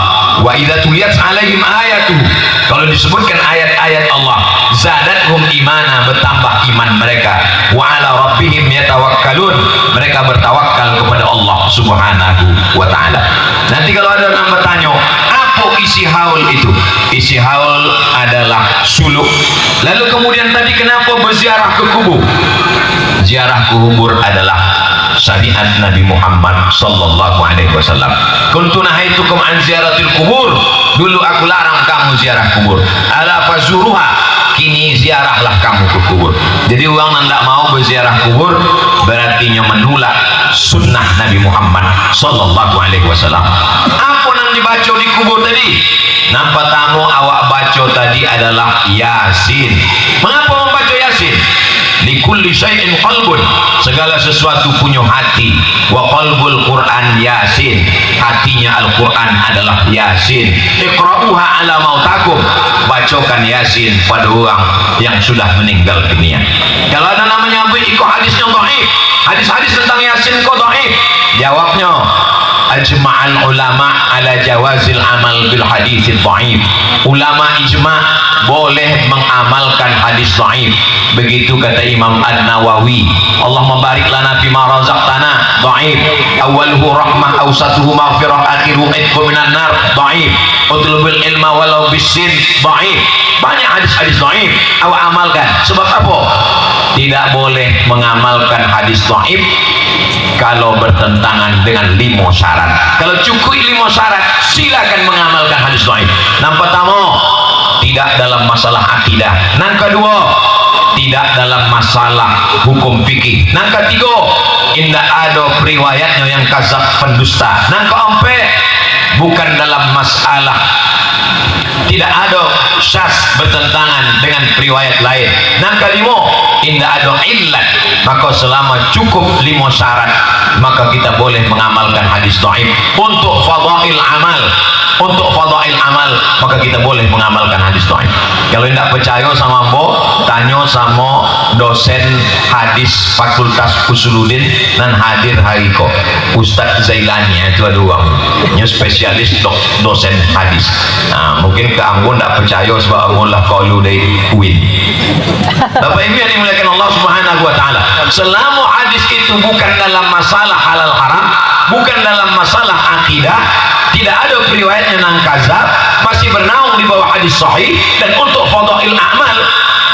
Wa idza tuliyat alaihim ayatu, kalau disebutkan ayat-ayat Allah, zadatuhum imana, bertambah iman mereka. Wa ala rabbihim yatawakkalun, mereka bertawakal kepada Allah Subhanahu wa taala. Nanti kalau ada orang bertanya, apa isi haul itu? Isi haul adalah suluk. Lalu kemudian tadi kenapa berziarah ke kubur? Ziarah ke kubur adalah syariat Nabi Muhammad sallallahu alaihi wasallam. Kuntu nahaitukum an ziaratil kubur, dulu aku larang kamu ziarah kubur. Ala fazuruha, kini ziarahlah kamu ke kubur. Jadi orang tidak mau berziarah kubur berarti menolak sunnah Nabi Muhammad sallallahu alaihi wasallam. Apa yang dibaca di kubur tadi? Nampak tamu awak baca tadi adalah Yasin. Mengapa membaca Yasin? Likulli syai'in qalbun, segala sesuatu punya hati. Wa qalbul Quran Yasin, hatinya Al-Quran adalah Yasin. Iqra'uha ala mautakum, bacakan Yasin pada orang yang sudah meninggal dunia. Kalau ada namanya iko hadisnya dhaif, hadis-hadis tentang Yasin kok dhaif, jawabnya ajma'al ulama ala jawazil amal bil hadis dhaif. Ulama ijma' boleh mengamalkan hadis dhaif. Begitu kata Imam An-Nawawi, Allahumma barik lana fima razaqtana, dhaif. Awwaluhu rahmah, awsatuhu maghfirah, akhiruhu itqu minan nar, dhaif. Utlubul ilma walau bisin, dhaif. Banyak hadis-hadis dhaif awak amalkan. Sebab apa? Tidak boleh mengamalkan hadis dhaif kalau bertentangan dengan 5 syarat. Kalau cukup 5 syarat, silakan mengamalkan hadis dhaif. Yang pertama, tidak dalam masalah akidah. Yang kedua, tidak dalam masalah hukum fikih. Yang ketiga, tidak ada riwayatnya yang kazab, pendusta. Yang keempat, bukan dalam masalah, tidak ada syas bertentangan dengan riwayat lain. Yang kelima, tidak ada illat, maka selama cukup 5 syarat maka kita boleh mengamalkan hadis dhaif. Untuk fadail amal, maka kita boleh mengamalkan hadis dhaif. Kalau tidak percaya sama Mbok, tanya sama dosen hadis Fakultas Usuluddin dan hadir hari kok, Ustadz Zailani, itu ada orang yang spesialis dosen hadis. Nah, mungkin ke Ambon tidak percaya sebab Ambon lah kaulu dari UIN. Bapak Ibu yang dimuliakan Allah Subhanahu wa taala, selama hadis itu bukan dalam masalah halal haram, bukan dalam masalah akidah, tidak ada periwayatnya nang kazab, masih bernaung di bawah hadis sahih. Dan untuk fadail amal,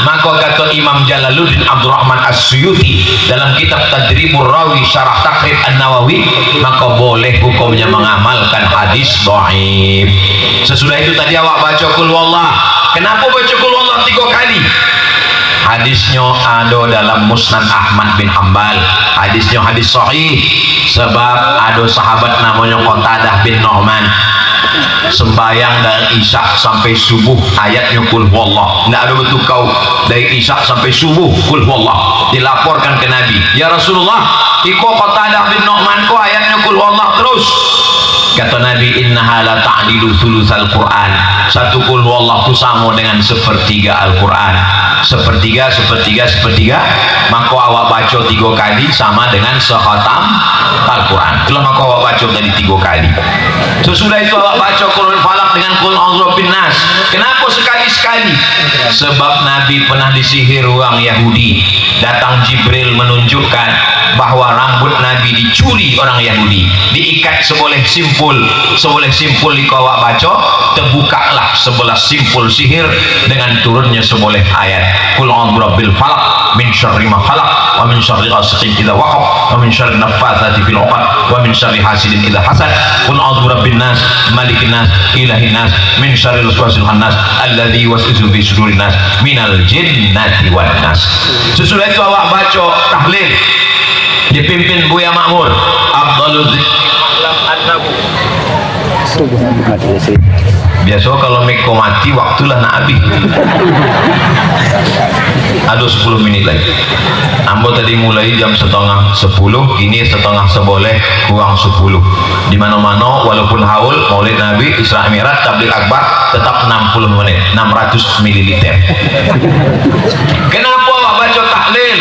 maka kata Imam Jalaluddin Abdurrahman As-Suyuti dalam kitab Tadribur Rawi Syarah Taqrib An-Nawawi, maka boleh hukumnya mengamalkan hadis dhaif. Sesudah itu tadi awak baca qul wallah. Kenapa baca qul wallah 3 kali? Hadisnya ada dalam Musnad Ahmad bin Hanbal, hadisnya hadis sahih. Sebab ada sahabat namanya Qatadah bin Nu'man, sembayang dari isya sampai subuh ayatnya qul huwallah. Tidak ada betul kau dari isya sampai subuh qul huwallah. Dilaporkan ke Nabi, ya Rasulullah, iko Qatadah bin Nu'man ko ayatnya qul huwallah terus. Kata Nabi, innaha la ta'dilu thulutsal Qur'an. Satu qul huwallah itu sama dengan 1/3 Al-Qur'an. Sepertiga. Maka awak baca 3 kali sama dengan sekhatam Al-Quran. Itulah maka awak baca tadi 3 kali. Sesudah itu awak baca Qul Falaq dengan Qul A'udzu Binnas. Kenapa sekali-sekali? Sebab Nabi pernah disihir orang Yahudi. Datang Jibril menunjukkan bahwa rambut Nabi dicuri orang Yahudi, diikat seboleh simpul itu awak baca, terbukalah sebelah simpul sihir dengan turunnya seboleh ayat Qul a'udzu birabbil falaq min syarri ma khalaq wa min syarri ghasiqin idza waqab wa min syarri naffatsati fil 'uqad wa min syarri hasidin idza hasad. Qul a'udzu birabbin nas malikin nas ilahin nas min syarril waswasil khannas alladzi yuwaswisu fi sudurin nas minal jinnati wan nas. Sesudah itu awak baca tahlil dipimpin Buya Makmur Abdul biasa kalau Meko mati waktulah nak habis. Ada 10 menit lagi. Ambo tadi mulai jam 9:30, kini 9:30 kurang 10. Di mana-mana walaupun haul Maulid Nabi Isra Mi'raj Tabligh Akbar tetap 60 menit, 600 ml. Kenapa awak baca tahlil?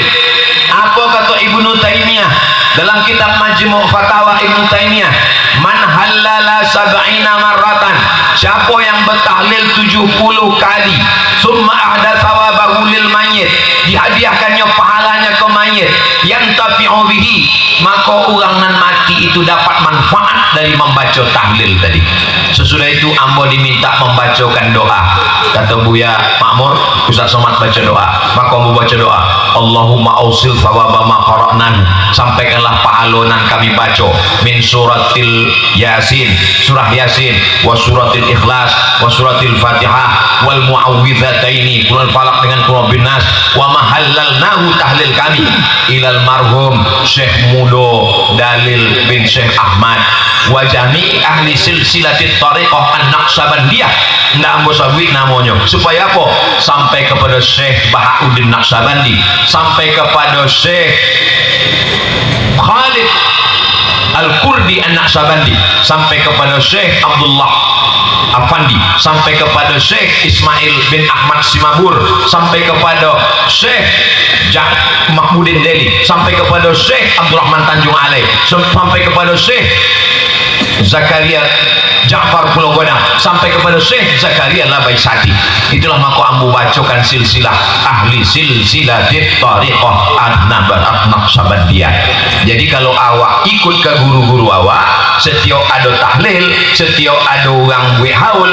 Apa kata Ibnu Taimiyah dalam kitab Majmu' Fatawa Ibnu Taimiyah? Man halala sab'ina marratan, siapa yang bertahlil 70 kali, summa ahdatsa thawabahu lil mayyit, dihadiahkannya pahalanya ke mayit, yang tafi'u bihi, maka orang nan mati itu dapat manfaat dari membaca tahlil tadi. Sesudah itu ambo diminta membacakan doa. Kata Buya Makmur, Ustaz Somad baca doa, maka ambo baca doa, Allahumma ausil thawaba ma qara'nan, sampaikanlah pahalonan kami baca min suratil Yasin, surah Yasin, wa suratil Ikhlas, wa suratil Fatihah, wal mu'awwidhataini, Qul Falaq dengan Qul Binnas, wa mahallalnahu tahlil kami ilal marhum Syekh Mudo Dalil bin Syekh Ahmad wa jami' ahli silsilatit tariqah an-Naqsabandiyah. Ndak ambo sabit namanya supaya apa? Sampai kepada Syekh Bahauddin Naqsabandi, sampai kepada Syekh Khalid Al-Kurdi An-Naqsabandi, sampai kepada Syekh Abdullah Afandi, sampai kepada Syekh Ismail bin Ahmad Simabur, sampai kepada Syekh Mahmudin Deli, sampai kepada Syekh Abdurrahman Tanjung Alai, sampai kepada Syekh Zakaria Ja'far Pulau Godang, sampai kepada Syekh Zakaria Labaisati. Itulah maka ambu bacakan silsilah ahli silsilatit tariqah an-Naqsabandiyah. Jadi kalau awak ikut ke guru-guru awak, setiap ada tahlil, setiap ada orang haul,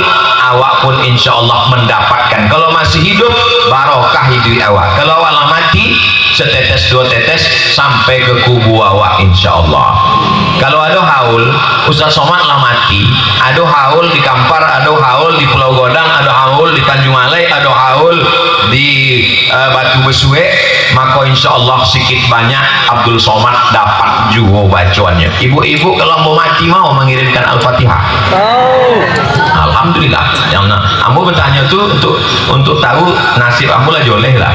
awak pun insya Allah mendapatkan. Kalau masih hidup, barokah hidup awak. Kalau awak lah mati, setetes 2 tetes sampai ke kubu awak insya Allah. Kalau ada haul, Ustaz Somad lah mati, ada haul di Kampar, ada haul di Pulau Godang, ada haul di Tanjung Alai, ada haul di Batu Besue, maka insya Allah sedikit banyak Abdul Somad dapat juga bacaannya. Ibu-ibu kalau mau mati mau mengirimkan Al-Fatihah. Alhamdulillah. Yang ambo bertanya tuh untuk tahu nasib ambo lah joleh lah.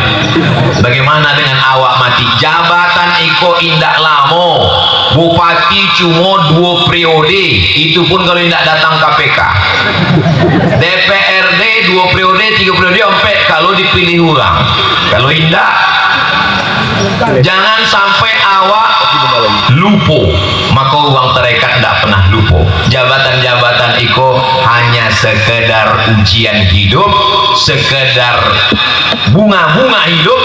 Bagaimana dengan awak mati jabatan iko indak lamo, bupati cuma 2 periode, itu pun kalau indak datang KPK. DPRD 2 periode, 3 periode, 4 kalau dipilih orang. Kalau indak, jangan sampai awak lupo, maka uang tarekat tidak pernah lupo. Jabatan-jabatan iko hanya sekedar ujian hidup, sekedar bunga-bunga hidup,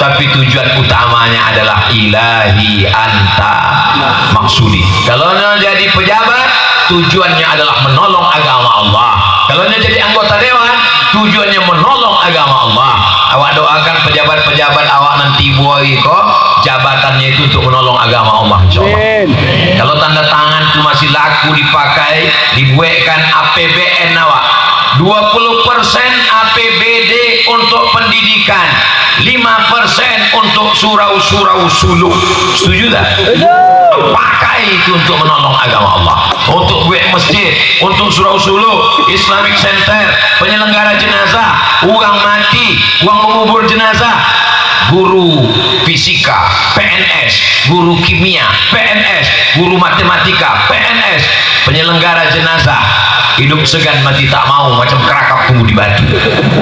tapi tujuan utamanya adalah ilahi anta maksudi. Kalau anda jadi pejabat, tujuannya adalah menolong agama Allah. Kalau anda jadi anggota dewan, tujuannya menolong agama Allah. Awak doakan pejabat-pejabat awak nanti buai kok jabatannya itu untuk menolong agama Allah, insyaallah. Kalau tanda tangan itu masih laku dipakai, dibuatkan APBN awak 20% APBD untuk pendidikan, 5% untuk surau-surau suluk. Setuju tak? Pakai itu untuk menolong agama Allah, untuk buat masjid, untuk surau suluk, Islamic Center, penyelenggara jenazah, uang mati, uang mengubur jenazah, guru fisika PNS, guru kimia PNS, guru matematika PNS, penyelenggara jenazah, hidup segan mati tak mau, macam kerakap tunggu di batu.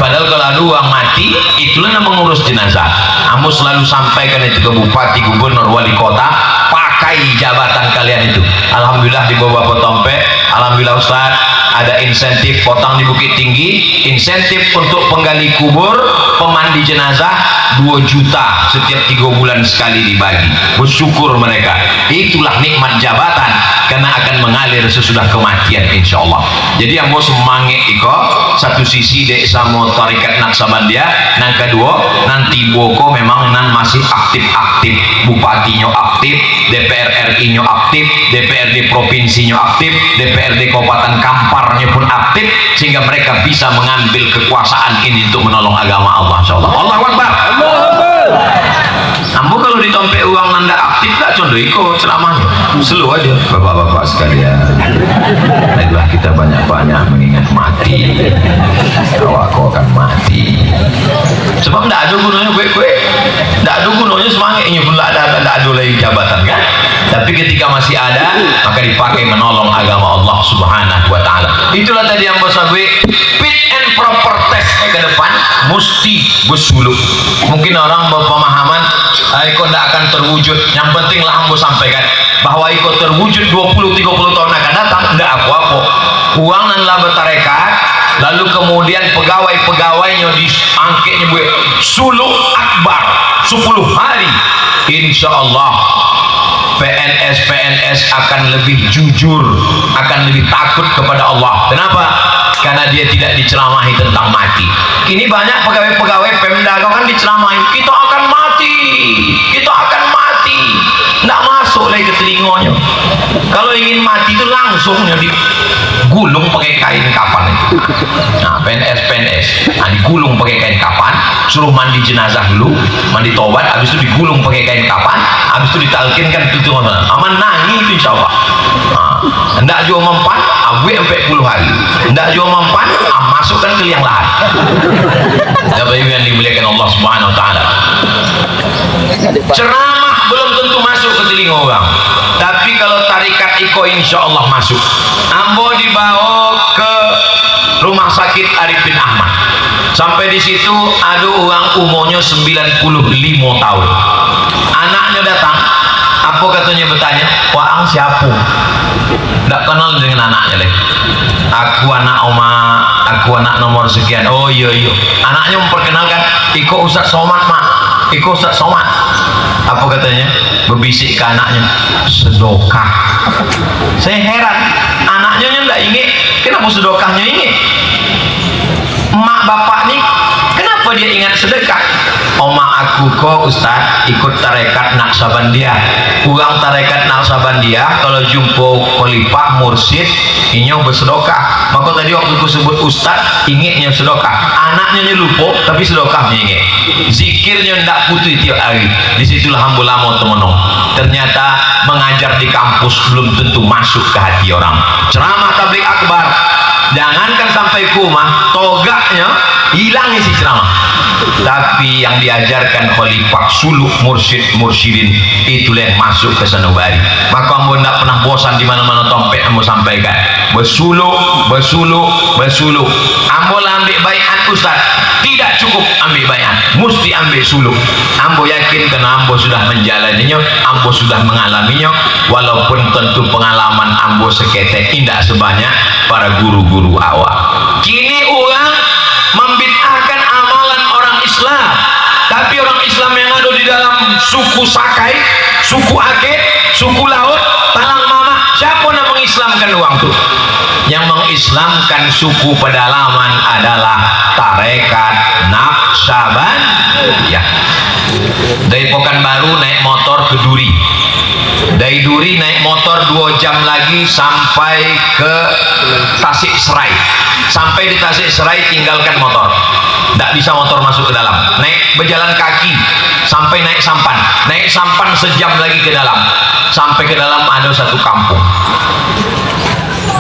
Padahal kalau ada uang mati, itulah yang mengurus jenazah. Kamu selalu sampaikan itu ke bupati, gubernur, wali kota, pakai jabatan kalian itu. Alhamdulillah di beberapa tempat, alhamdulillah Ustaz, ada insentif potong di Bukit Tinggi, insentif untuk penggali kubur, pemandi jenazah 2 juta setiap 3 bulan sekali dibagi. Bersyukur mereka. Itulah nikmat jabatan, karena akan mengalir sesudah kematian insyaallah. Jadi yang mau semangat iko, satu sisi dek sama tarikat Naksabandia, yang kedua nanti boko memang nan masih aktif-aktif, bupatinya aktif, DPR RI nya aktif, DPRD provinsinya aktif, DPRD Kabupaten Kamparnya pun aktif, sehingga mereka bisa mengambil kekuasaan ini untuk menolong agama Allah insyaallah. Allahu Akbar. Ambo kalau ditompek uang nanda aktif tak contoh iko ceramahnya slow aja. Bapak-bapak sekalian, marilah kita banyak-banyak mengingat mati. Awak kau akan mati. Sebab tidak ada gunanya kue-kue, tidak ada gunanya semangatnya pun tidak ada lagi jabatan kan. Tapi ketika masih ada, maka dipakai menolong agama Allah Subhanahu wa Ta'ala. Itulah tadi yang bahasa gue, fit and proper test ke depan mesti bersuluk. Mungkin orang berpemahaman iko tidak akan terwujud, yang penting lah ambo sampaikan bahwa iko terwujud 20-30 tahun akan datang, tidak apa-apa. Uang nan lah bertarekat, lalu kemudian pegawai-pegawainya diangkatnya buat suluk akbar 10 hari, insya Allah PNS akan lebih jujur, akan lebih takut kepada Allah. Kenapa? Karena dia tidak diceramahi tentang mati. Kini banyak pegawai-pegawai Pemda kan diceramahi, kita akan mati, kita akan mati, tidak masuk lagi ke telinganya. Kalau ingin mati itu langsungnya digulung pakai kain kapan itu. Nah, PNS, nah, digulung pakai kain kapan, suruh mandi jenazah dulu, mandi tobat, habis itu digulung pakai kain kapan, habis itu ditalkinkan itu aman nangi itu insya Allah. Hendak jual mempan, abu 40 hari. Hendak jual mempan, masukkan ke liang lahat. Bapak Ibu yang dimuliakan Allah Subhanahu Wa Taala. Ceramah belum tentu masuk ke telinga orang, tapi kalau tarikat iko insya Allah masuk. Ambo dibawa ke rumah sakit Arifin Ahmad. Sampai di situ ada orang umurnya 95 tahun. Anaknya datang. Apa katanya bertanya, Waang siapa? Tidak kenal dengan anaknya lagi. Aku anak oma, aku anak nomor sekian. Oh iya. Anaknya memperkenalkan, Iko Ustaz Somad mak, Iko Ustaz Somad. Apa katanya? Berbisik ke anaknya, sedekah. Saya heran, anaknya tidak ingat. Kenapa sedekahnya ingat? Emak bapak nih, kenapa dia ingat sedekah? Oma aku kok Ustaz ikut tarekat Naksabandia. Uang tarekat Naksabandia kalau jumpa khalifah mursyid inyo bersedekah. Maka tadi waktu aku sebut Ustaz ingatnya sedekah. Anaknya lupa tapi sedekahnya ingat. Zikirnya ndak putih tiap hari. Disitulah hamba lama temenong. Ternyata mengajar di kampus belum tentu masuk ke hati orang. Ceramah tabligh akbar jangankan sampai koma, togaknya hilang isi ceramah. Tapi yang diajarkan khalifah suluk mursyidin itulah yang masuk ke sanubari. Maka ambo tidak pernah bosan di mana-mana tompet ambo sampaikan bersuluk. Ambo lah ambil baiat ustaz, tidak cukup ambil baiat, mesti ambil suluk. Ambo yakin karena ambo sudah menjalaninya, ambo sudah mengalaminya, walaupun tentu pengalaman ambo seketek tidak sebanyak para guru-guru awal. Kini orang membid'ahkan amalan orang Islam, tapi orang Islam yang ada di dalam suku Sakai, suku Akeh, suku Laut, Talang Mama, siapa yang mengislamkan orang tuh? Yang mengislamkan suku pedalaman adalah tarekat Naqsabandiyah. Dari Pekanbaru naik motor ke Duri, dari Duri naik motor 2 jam lagi sampai ke Tasik Serai. Sampai di Tasik Serai tinggalkan motor, tidak bisa motor masuk ke dalam, naik berjalan kaki sampai naik sampan sejam lagi ke dalam. Sampai ke dalam ada satu kampung.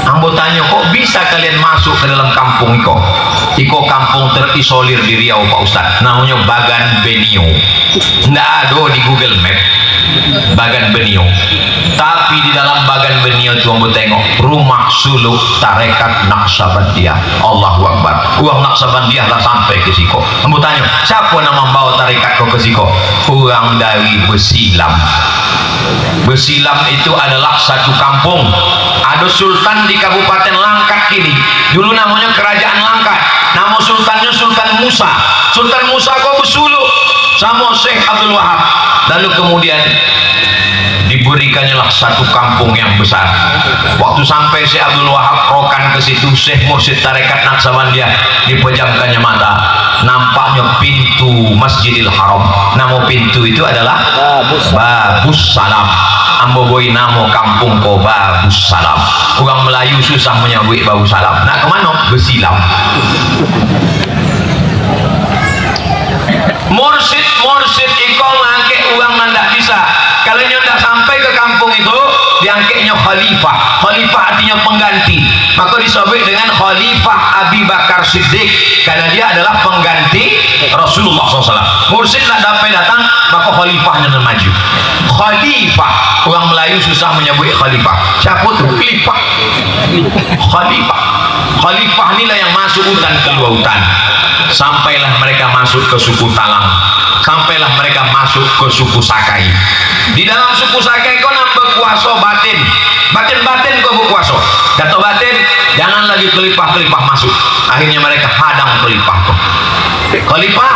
Ambo tanya, kok bisa kalian masuk ke dalam kampung Iko kampung terisolir di Riau Pak Ustaz, namanya Bagan Benio. Nggak ada di Google Map Bagan Benio, tapi di dalam Bagan Benio itu ambo tengok rumah suluk tarekat Naqsabandiyah. Allahu Akbar, uang Naqsabandiyah lah sampai ke siko. Ambo tanya, siapa nama membawa tarekat kau ke siko? Orang dari Besilam. Besilam itu adalah satu kampung, ada sultan di Kabupaten Langkat kini. Dulu namanya Kerajaan Langkat, nama sultannya Sultan Musa. Sultan Musa kau bersuluk sama Syekh Abdul Wahab, lalu kemudian diberikannya lah satu kampung yang besar. Waktu sampai Syekh Abdul Wahab rokan ke situ, Syekh Mursyid tarekat Naqsabandiyah dipejamkannya mata, nampaknya pintu Masjidil Haram. Nama pintu itu adalah Babus Salam. Ambo boy namo kampung ko Babus Salam. Orang Melayu susah menyebut Babus Salam. Nak kemana? Besilam. Mursyid iko ngangke uang nanda bisa. Kalau ndak sampai ke kampung itu, diangkatnya khalifah. Khalifah artinya pengganti. Maka disebut dengan Khalifah Abi Bakar Siddiq, karena dia adalah pengganti Rasulullah SAW. Mursyid nak dapat datang, maka khalifahnya yang maju. Khalifah, orang Melayu susah menyebut khalifah. Siapa tu? Khalifah. Khalifah inilah yang masuk hutan keluar hutan. Sampailah mereka masuk ke suku Talang, sampailah mereka masuk ke suku Sakai. Di dalam suku Sakai kau nak berkuasa batin kau berkuasa. Kata batin, jangan lagi kelipah masuk. Akhirnya mereka hadang kelipah kau. Khalifah,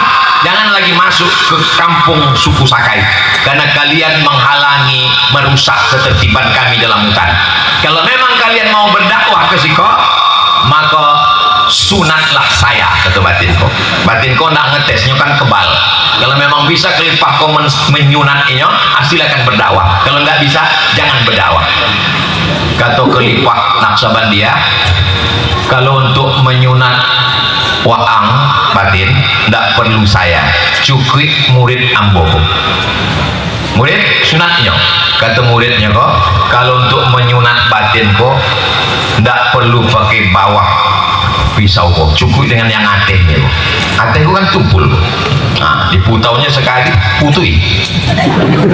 jangan lagi masuk ke kampung suku Sakai, karena kalian menghalangi, merusak ketertiban kami dalam hutan. Kalau memang kalian mau berdakwah ke siko, maka sunatlah saya, kata batinku. Batinku nak ngetesnya kan kebal. Kalau memang bisa kelipah kau menyunatnya, silakan berdakwah. Kalau nggak bisa, jangan berdakwah. Kata kelipah Naqsabandiyah, kalau untuk menyunat waang batin, tidak perlu saya, cukup murid ambo. Murid sunatnya, kata muridnya kok, kalau untuk menyunat batin kok, tidak perlu pakai bawah pisau kok, cukup dengan yang atehnya kok. Ateh kan tumpul kok. Nah, diputaunya sekali putui,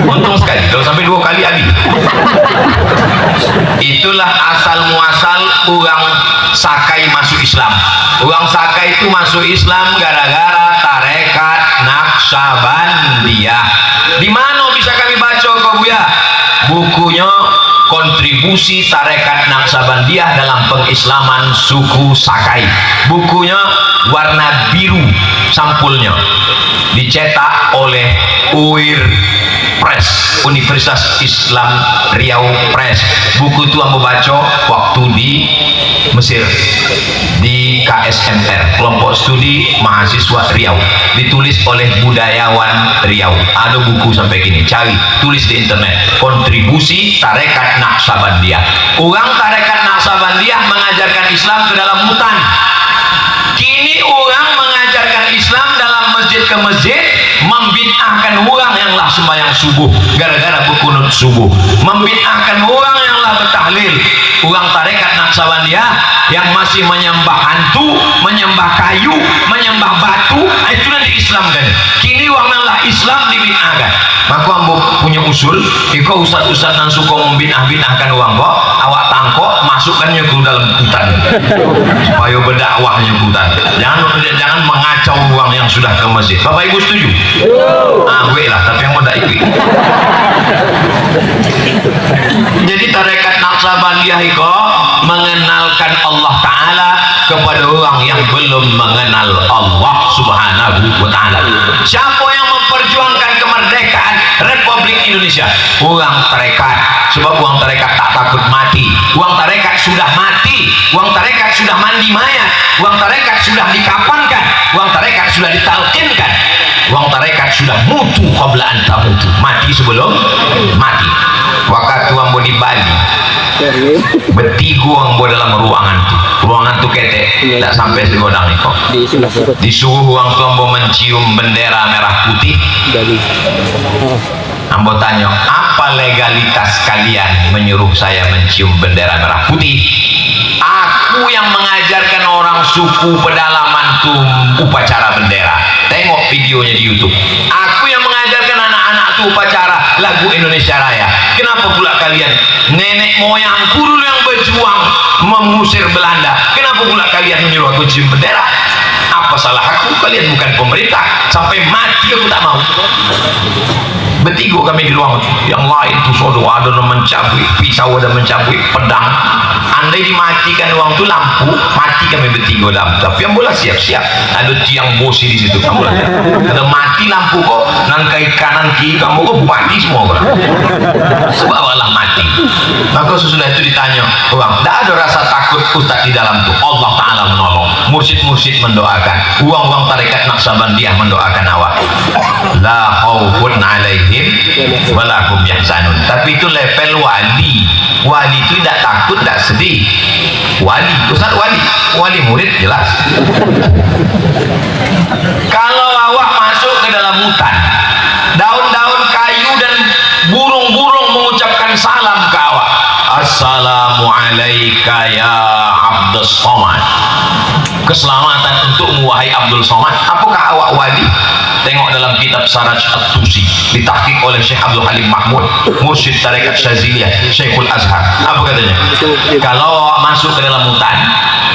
untung sekali, kalau sampai 2 kali habis. Itulah asal muasal orang Sakai masuk Islam. Orang Sakai itu masuk Islam gara-gara tarekat Naqsabandiyah. Di mana bisa kami baca kau Buya? Bukunya Kontribusi Tarekat Naqsabandiyah dalam Pengislaman Suku Sakai. Bukunya warna biru, sampulnya dicetak oleh UIR Press, Universitas Islam Riau Press. Buku itu aku baca waktu di Mesir, di KSMR, kelompok studi mahasiswa Riau, ditulis oleh budayawan Riau. Ada buku sampai gini, cari, tulis di internet, Kontribusi Tarekat Naqsabandiyah. Orang tarekat Naqsabandiyah mengajarkan Islam ke dalam hutan. Kini orang mengajarkan Islam dalam masjid ke masjid, membid'ahkan orang yang lah sembahyang subuh gara-gara berkunut subuh, membid'ahkan orang yang lah bertahlil orang tarekat Naksabandiyah yang masih menyembah hantu, menyembah kayu, menyembah batu, itu nanti Islam kan. Kini orang lah Islam dibid'ahkan. Maka ambo punya usul, iko ustaz-ustaz yang suka membid'ah-bid'ahkan orang kok, awak tangkok masukkannya ke dalam hutan supaya berdakwahnya ke hutan. Jangan mengacau uang yang sudah ke masjid. Bapak Ibu setuju? Gue lah, tapi yang tidak ikut. Jadi tarekat Naksabandiyah iko mengenalkan Allah Ta'ala kepada orang yang belum mengenal Allah Subhanahu wa Ta'ala. Siapa yang memperjuangkan kemerdekaan Republik Indonesia? Orang tarekat. Sebab orang tarekat tak takut mati. Orang tarekat sudah mati. Orang tarekat sudah mandi mayat. Orang tarekat sudah dikapankan. Orang tarekat sudah ditalkinkan. Orang tarekat sudah mutu qabla an tamutu, mati sebelum mati. Waktu ambo di Bali, betigo ambo dalam ruangan tu ketek, tak sampai segodang niko. Disuruh orang tu ambo mencium bendera merah putih. Ambo tanya, apa legalitas kalian menyuruh saya mencium bendera merah putih? Aku yang mengajarkan orang suku pedalaman tu upacara bendera. Tengok videonya di YouTube. Aku yang mengajarkan anak-anak tu upacara lagu Indonesia Raya. Kenapa pula kalian, nenek moyangku dulu yang berjuang mengusir Belanda, kenapa pula kalian menyuruh aku cium bendera? Apa salah aku? Kalian bukan pemerintah. Sampai mati aku tak mau. Betigo kami di ruang yang lain tu sodo ada mencabui pisau, ada mencabui pedang. Andai dimatikan uang tu lampu, mati kami betigo dalam. Tapi yang bola siap-siap. Ada tiang bosi di situ kamu lah. Ada mati lampu kok, nangkai kanan kiri kamu kok mati semua orang. Sebab Allah mati. Maka sesudah itu ditanya uang, tak ada rasa takut ustaz di dalam tu. Allah Ta'ala menolong. Mursyid-mursyid mendoakan. Uang-uang tarekat Naksabandiyah mendoakan awak. La khaufun alaihim walahum yahzanun. Tapi itu level wali. Wali itu tidak takut, tidak sedih. Wali, ustaz wali murid jelas. Kalau awak masuk ke dalam hutan, daun-daun kayu dan burung-burung mengucapkan salam ke awak. Assalamualaikum ya Abdus Somad. Keselamatan untukmu wahai Abdul Somad. Apakah awak wali? Tengok dalam kitab Saraj At-Tusi ditahqiq oleh Syekh Abdul Halim Mahmud, mursyid tarekat Syaziliyah, Syekhul Azhar. Apa katanya? Kalau awak masuk ke dalam hutan,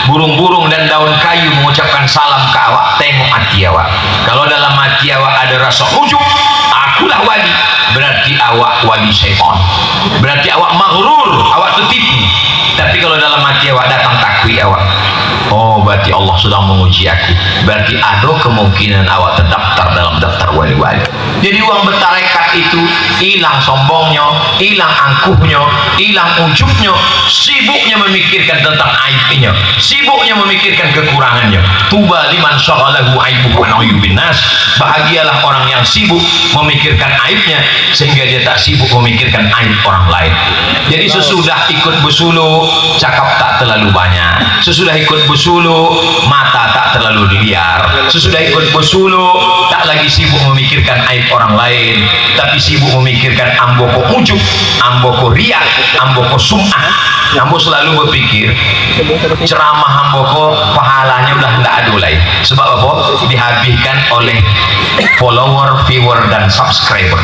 burung-burung dan daun kayu mengucapkan salam ke awak, tengok hati awak. Kalau dalam hati awak ada rasa ujub, akulah wali, berarti awak wali syaitan. Berarti awak maghrur, awak tertipu. Tapi kalau dalam hati awak datang takwi awak, oh berarti Allah sedang menguji aku, berarti ada kemungkinan awak terdaftar dalam daftar wali-wali. Jadi uang bertarekat itu hilang sombongnya, hilang angkuhnya, hilang ujubnya, sibuknya memikirkan tentang aibnya, sibuknya memikirkan kekurangannya. Tuba liman syaghalahu aibuhu an ayyubin nas. Bahagialah orang yang sibuk memikirkan aibnya sehingga dia tak sibuk memikirkan aib orang lain. Jadi sesudah ikut bersuluh, cakap tak terlalu banyak. Sesudah ikut bersuluh, mata tak terlalu diliar. Sesudah ikut bersuluh, tak lagi sibuk memikirkan aib orang lain, tapi sibuk memikirkan amboko ujub, amboko riak, amboko sum'ah. Ambo selalu berpikir ceramah amboko pahalanya udah tidak ada lagi. Sebab apa? Dihabiskan oleh follower, viewer dan subscriber.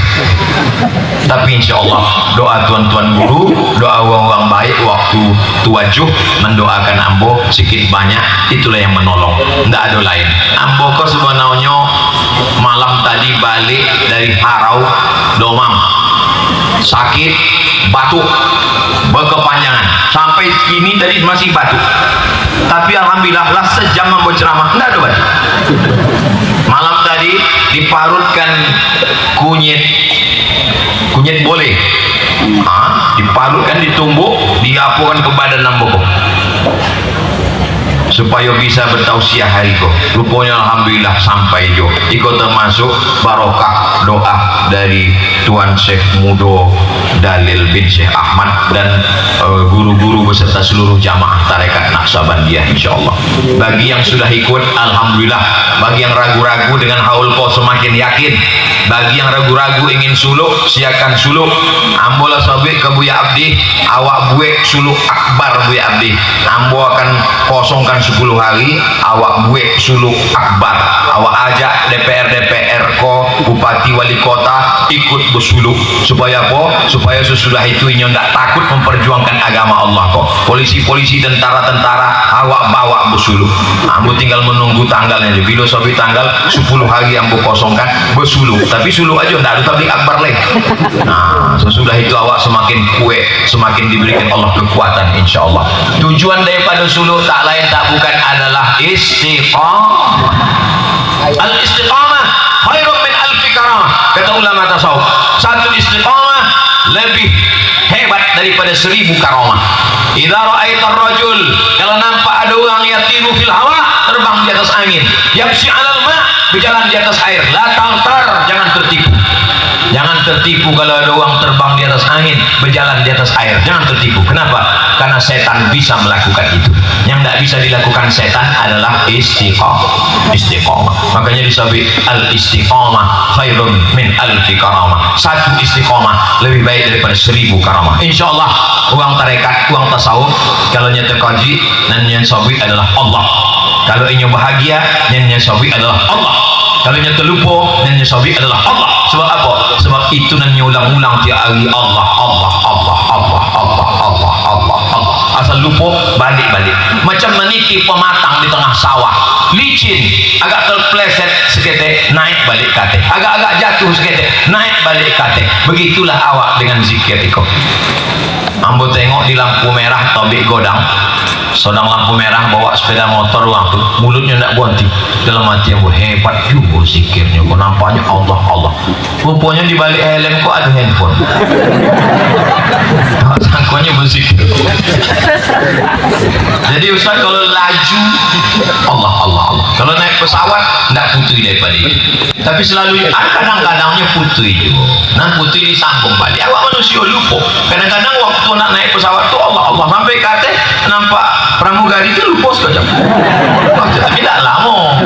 Tapi insya Allah doa tuan-tuan guru, doa orang-orang baik waktu tuajuh mendoakan ambo sedikit banyak, itulah yang menolong. Tidak ada lain. Ambo kok sebenarnya malam tadi balik dari Harau Domang, sakit, batuk, berkepanjangan. Sampai kini tadi masih batuk. Tapi alhamdulillah lah sejam ambo ceramah tidak ada batuk. Malam tadi diparutkan kunyit boleh, diparutkan, ditumbuk, diapukan ke badan ambo. supaya bisa bertausiah hari ko. Rupanya alhamdulillah sampai jo. Iko termasuk barokah doa dari Tuan Syekh Mudo Dalil bin Syekh Ahmad dan guru-guru beserta seluruh jamaah tarekat Naqsabandiyah insyaallah. Bagi yang sudah ikut alhamdulillah, bagi yang ragu-ragu dengan haul ko semakin yakin, bagi yang ragu-ragu ingin suluk siakan suluk. Ambola sabik ke Buya Abdi, awak buek suluk akbar Buya Abdi. Ambo akan kosongkan 10 hari, awak buek suluk akbar. Awak ajak DPR ko, bupati wali kota ikut bersuluk. Supaya apa? Supaya sesudah itu inyo ndak takut memperjuangkan agama Allah kok. Polisi-polisi, tentara-tentara awak bawa bersuluk. Ambo tinggal menunggu tanggalnya. Bila sabik tanggal 10 hari ambo kosongkan bersuluk. Tapi suluk aja ndak ada tablik akbar lagi. Nah, sesudah itu awak semakin kuat, semakin diberikan Allah kekuatan insyaallah. Tujuan daripada suluk tak lain tak bukan adalah istiqamah. Al istiqamah khairun min alfi karamah, kata ulama tasawuf. Satu istiqamah lebih hebat daripada 1000 karamah. Idza ra'aita ar-rajul, kalau nampak ada orang yatiru fil hawa, terbang di atas angin, yamshi 'alal ma', berjalan di atas air, la tangtar, jangan tertipu. Jangan tertipu kalau ada orang terbang di atas angin, berjalan di atas air. Jangan tertipu. Kenapa? Karena setan bisa melakukan itu. Yang tidak bisa dilakukan setan adalah istiqamah. Istiqamah. Makanya disebut al-istiqamah khairun min alfi karamah. Satu istiqamah lebih baik daripada 1000 karamah. Insyaallah uang tarekat, uang tasawuf, kalau nyata kaji dan yang sabit adalah Allah. Kalau ingin bahagia, yang sabit adalah Allah. Kalau yang terlupa, yang sabit adalah Allah. Sebab apa? Sebab itu nan ulang-ulang tiap hari Allah, Allah, Allah, Allah, Allah, Allah, Allah, Allah. Asal lupa balik-balik. Macam meniti pematang di tengah sawah, licin, agak terpleset seketik, naik balik kate. Agak-agak jatuh seketik, naik balik kate. Begitulah awak dengan zikir itu. Ambo tengok di lampu merah tobik godang, sodang lampu merah bawa sepeda motor orang tu, mulutnya nak berhenti. Dalam hati yang hebat juga zikirnya, kok nampaknya Allah Allah. Rupanya di balik helm kok ada handphone. Sangkanya berzikir. Jadi Ustaz kalau laju Allah Allah Allah. Kalau naik pesawat tidak putih daripada itu. Tapi selalu kadang-kadangnya putih juga. Nah putih disambung balik. Awak manusia lupa. Kadang-kadang waktu nak naik pesawat tu Allah Allah sampai kata nampak pramugari itu lupa sekejap. Tapi tak lama.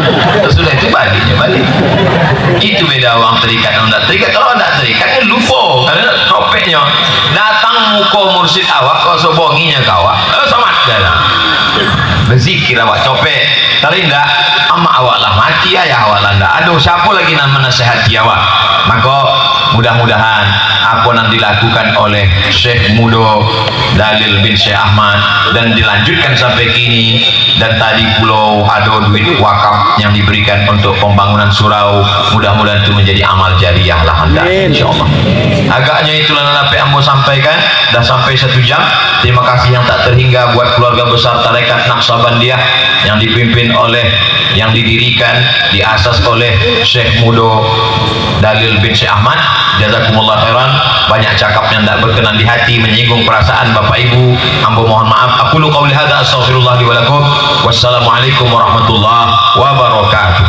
Sesudah itu baliknya balik. Itu beda orang terikat dan tak terikat. Kalau tak terikatnya lupa. Karena tropeknya datang muka mursyid awak, kau sobonginya kawak. Somat dalam. Berzikir awak copek. Kalau tidak, ama awak lah mati ayah awak lah tidak. Aduh, siapa lagi nak menasihati awak? Maka mudah-mudahan apa yang dilakukan oleh Syekh Mudo Dalil bin Syekh Ahmad dan dilanjutkan sampai kini, dan tadi pulau ada duit wakaf yang diberikan untuk pembangunan surau, mudah-mudahan itu menjadi amal jariah lah anda insyaallah. Agaknya itulah apa yang mau sampaikan. Dah sampai 1 jam. Terima kasih yang tak terhingga buat keluarga besar tarekat Naqsabandiyah yang dipimpin oleh, yang didirikan, diasas oleh Syekh Mudo Dalil bin Syekh Ahmad. Jazakumullah khairan. Banyak cakap yang tak berkenan di hati, menyinggung perasaan Bapak Ibu, ambo mohon maaf. Aqulu qauli hadza astaghfirullah li wa lakum. Wassalamualaikum warahmatullahi wabarakatuh.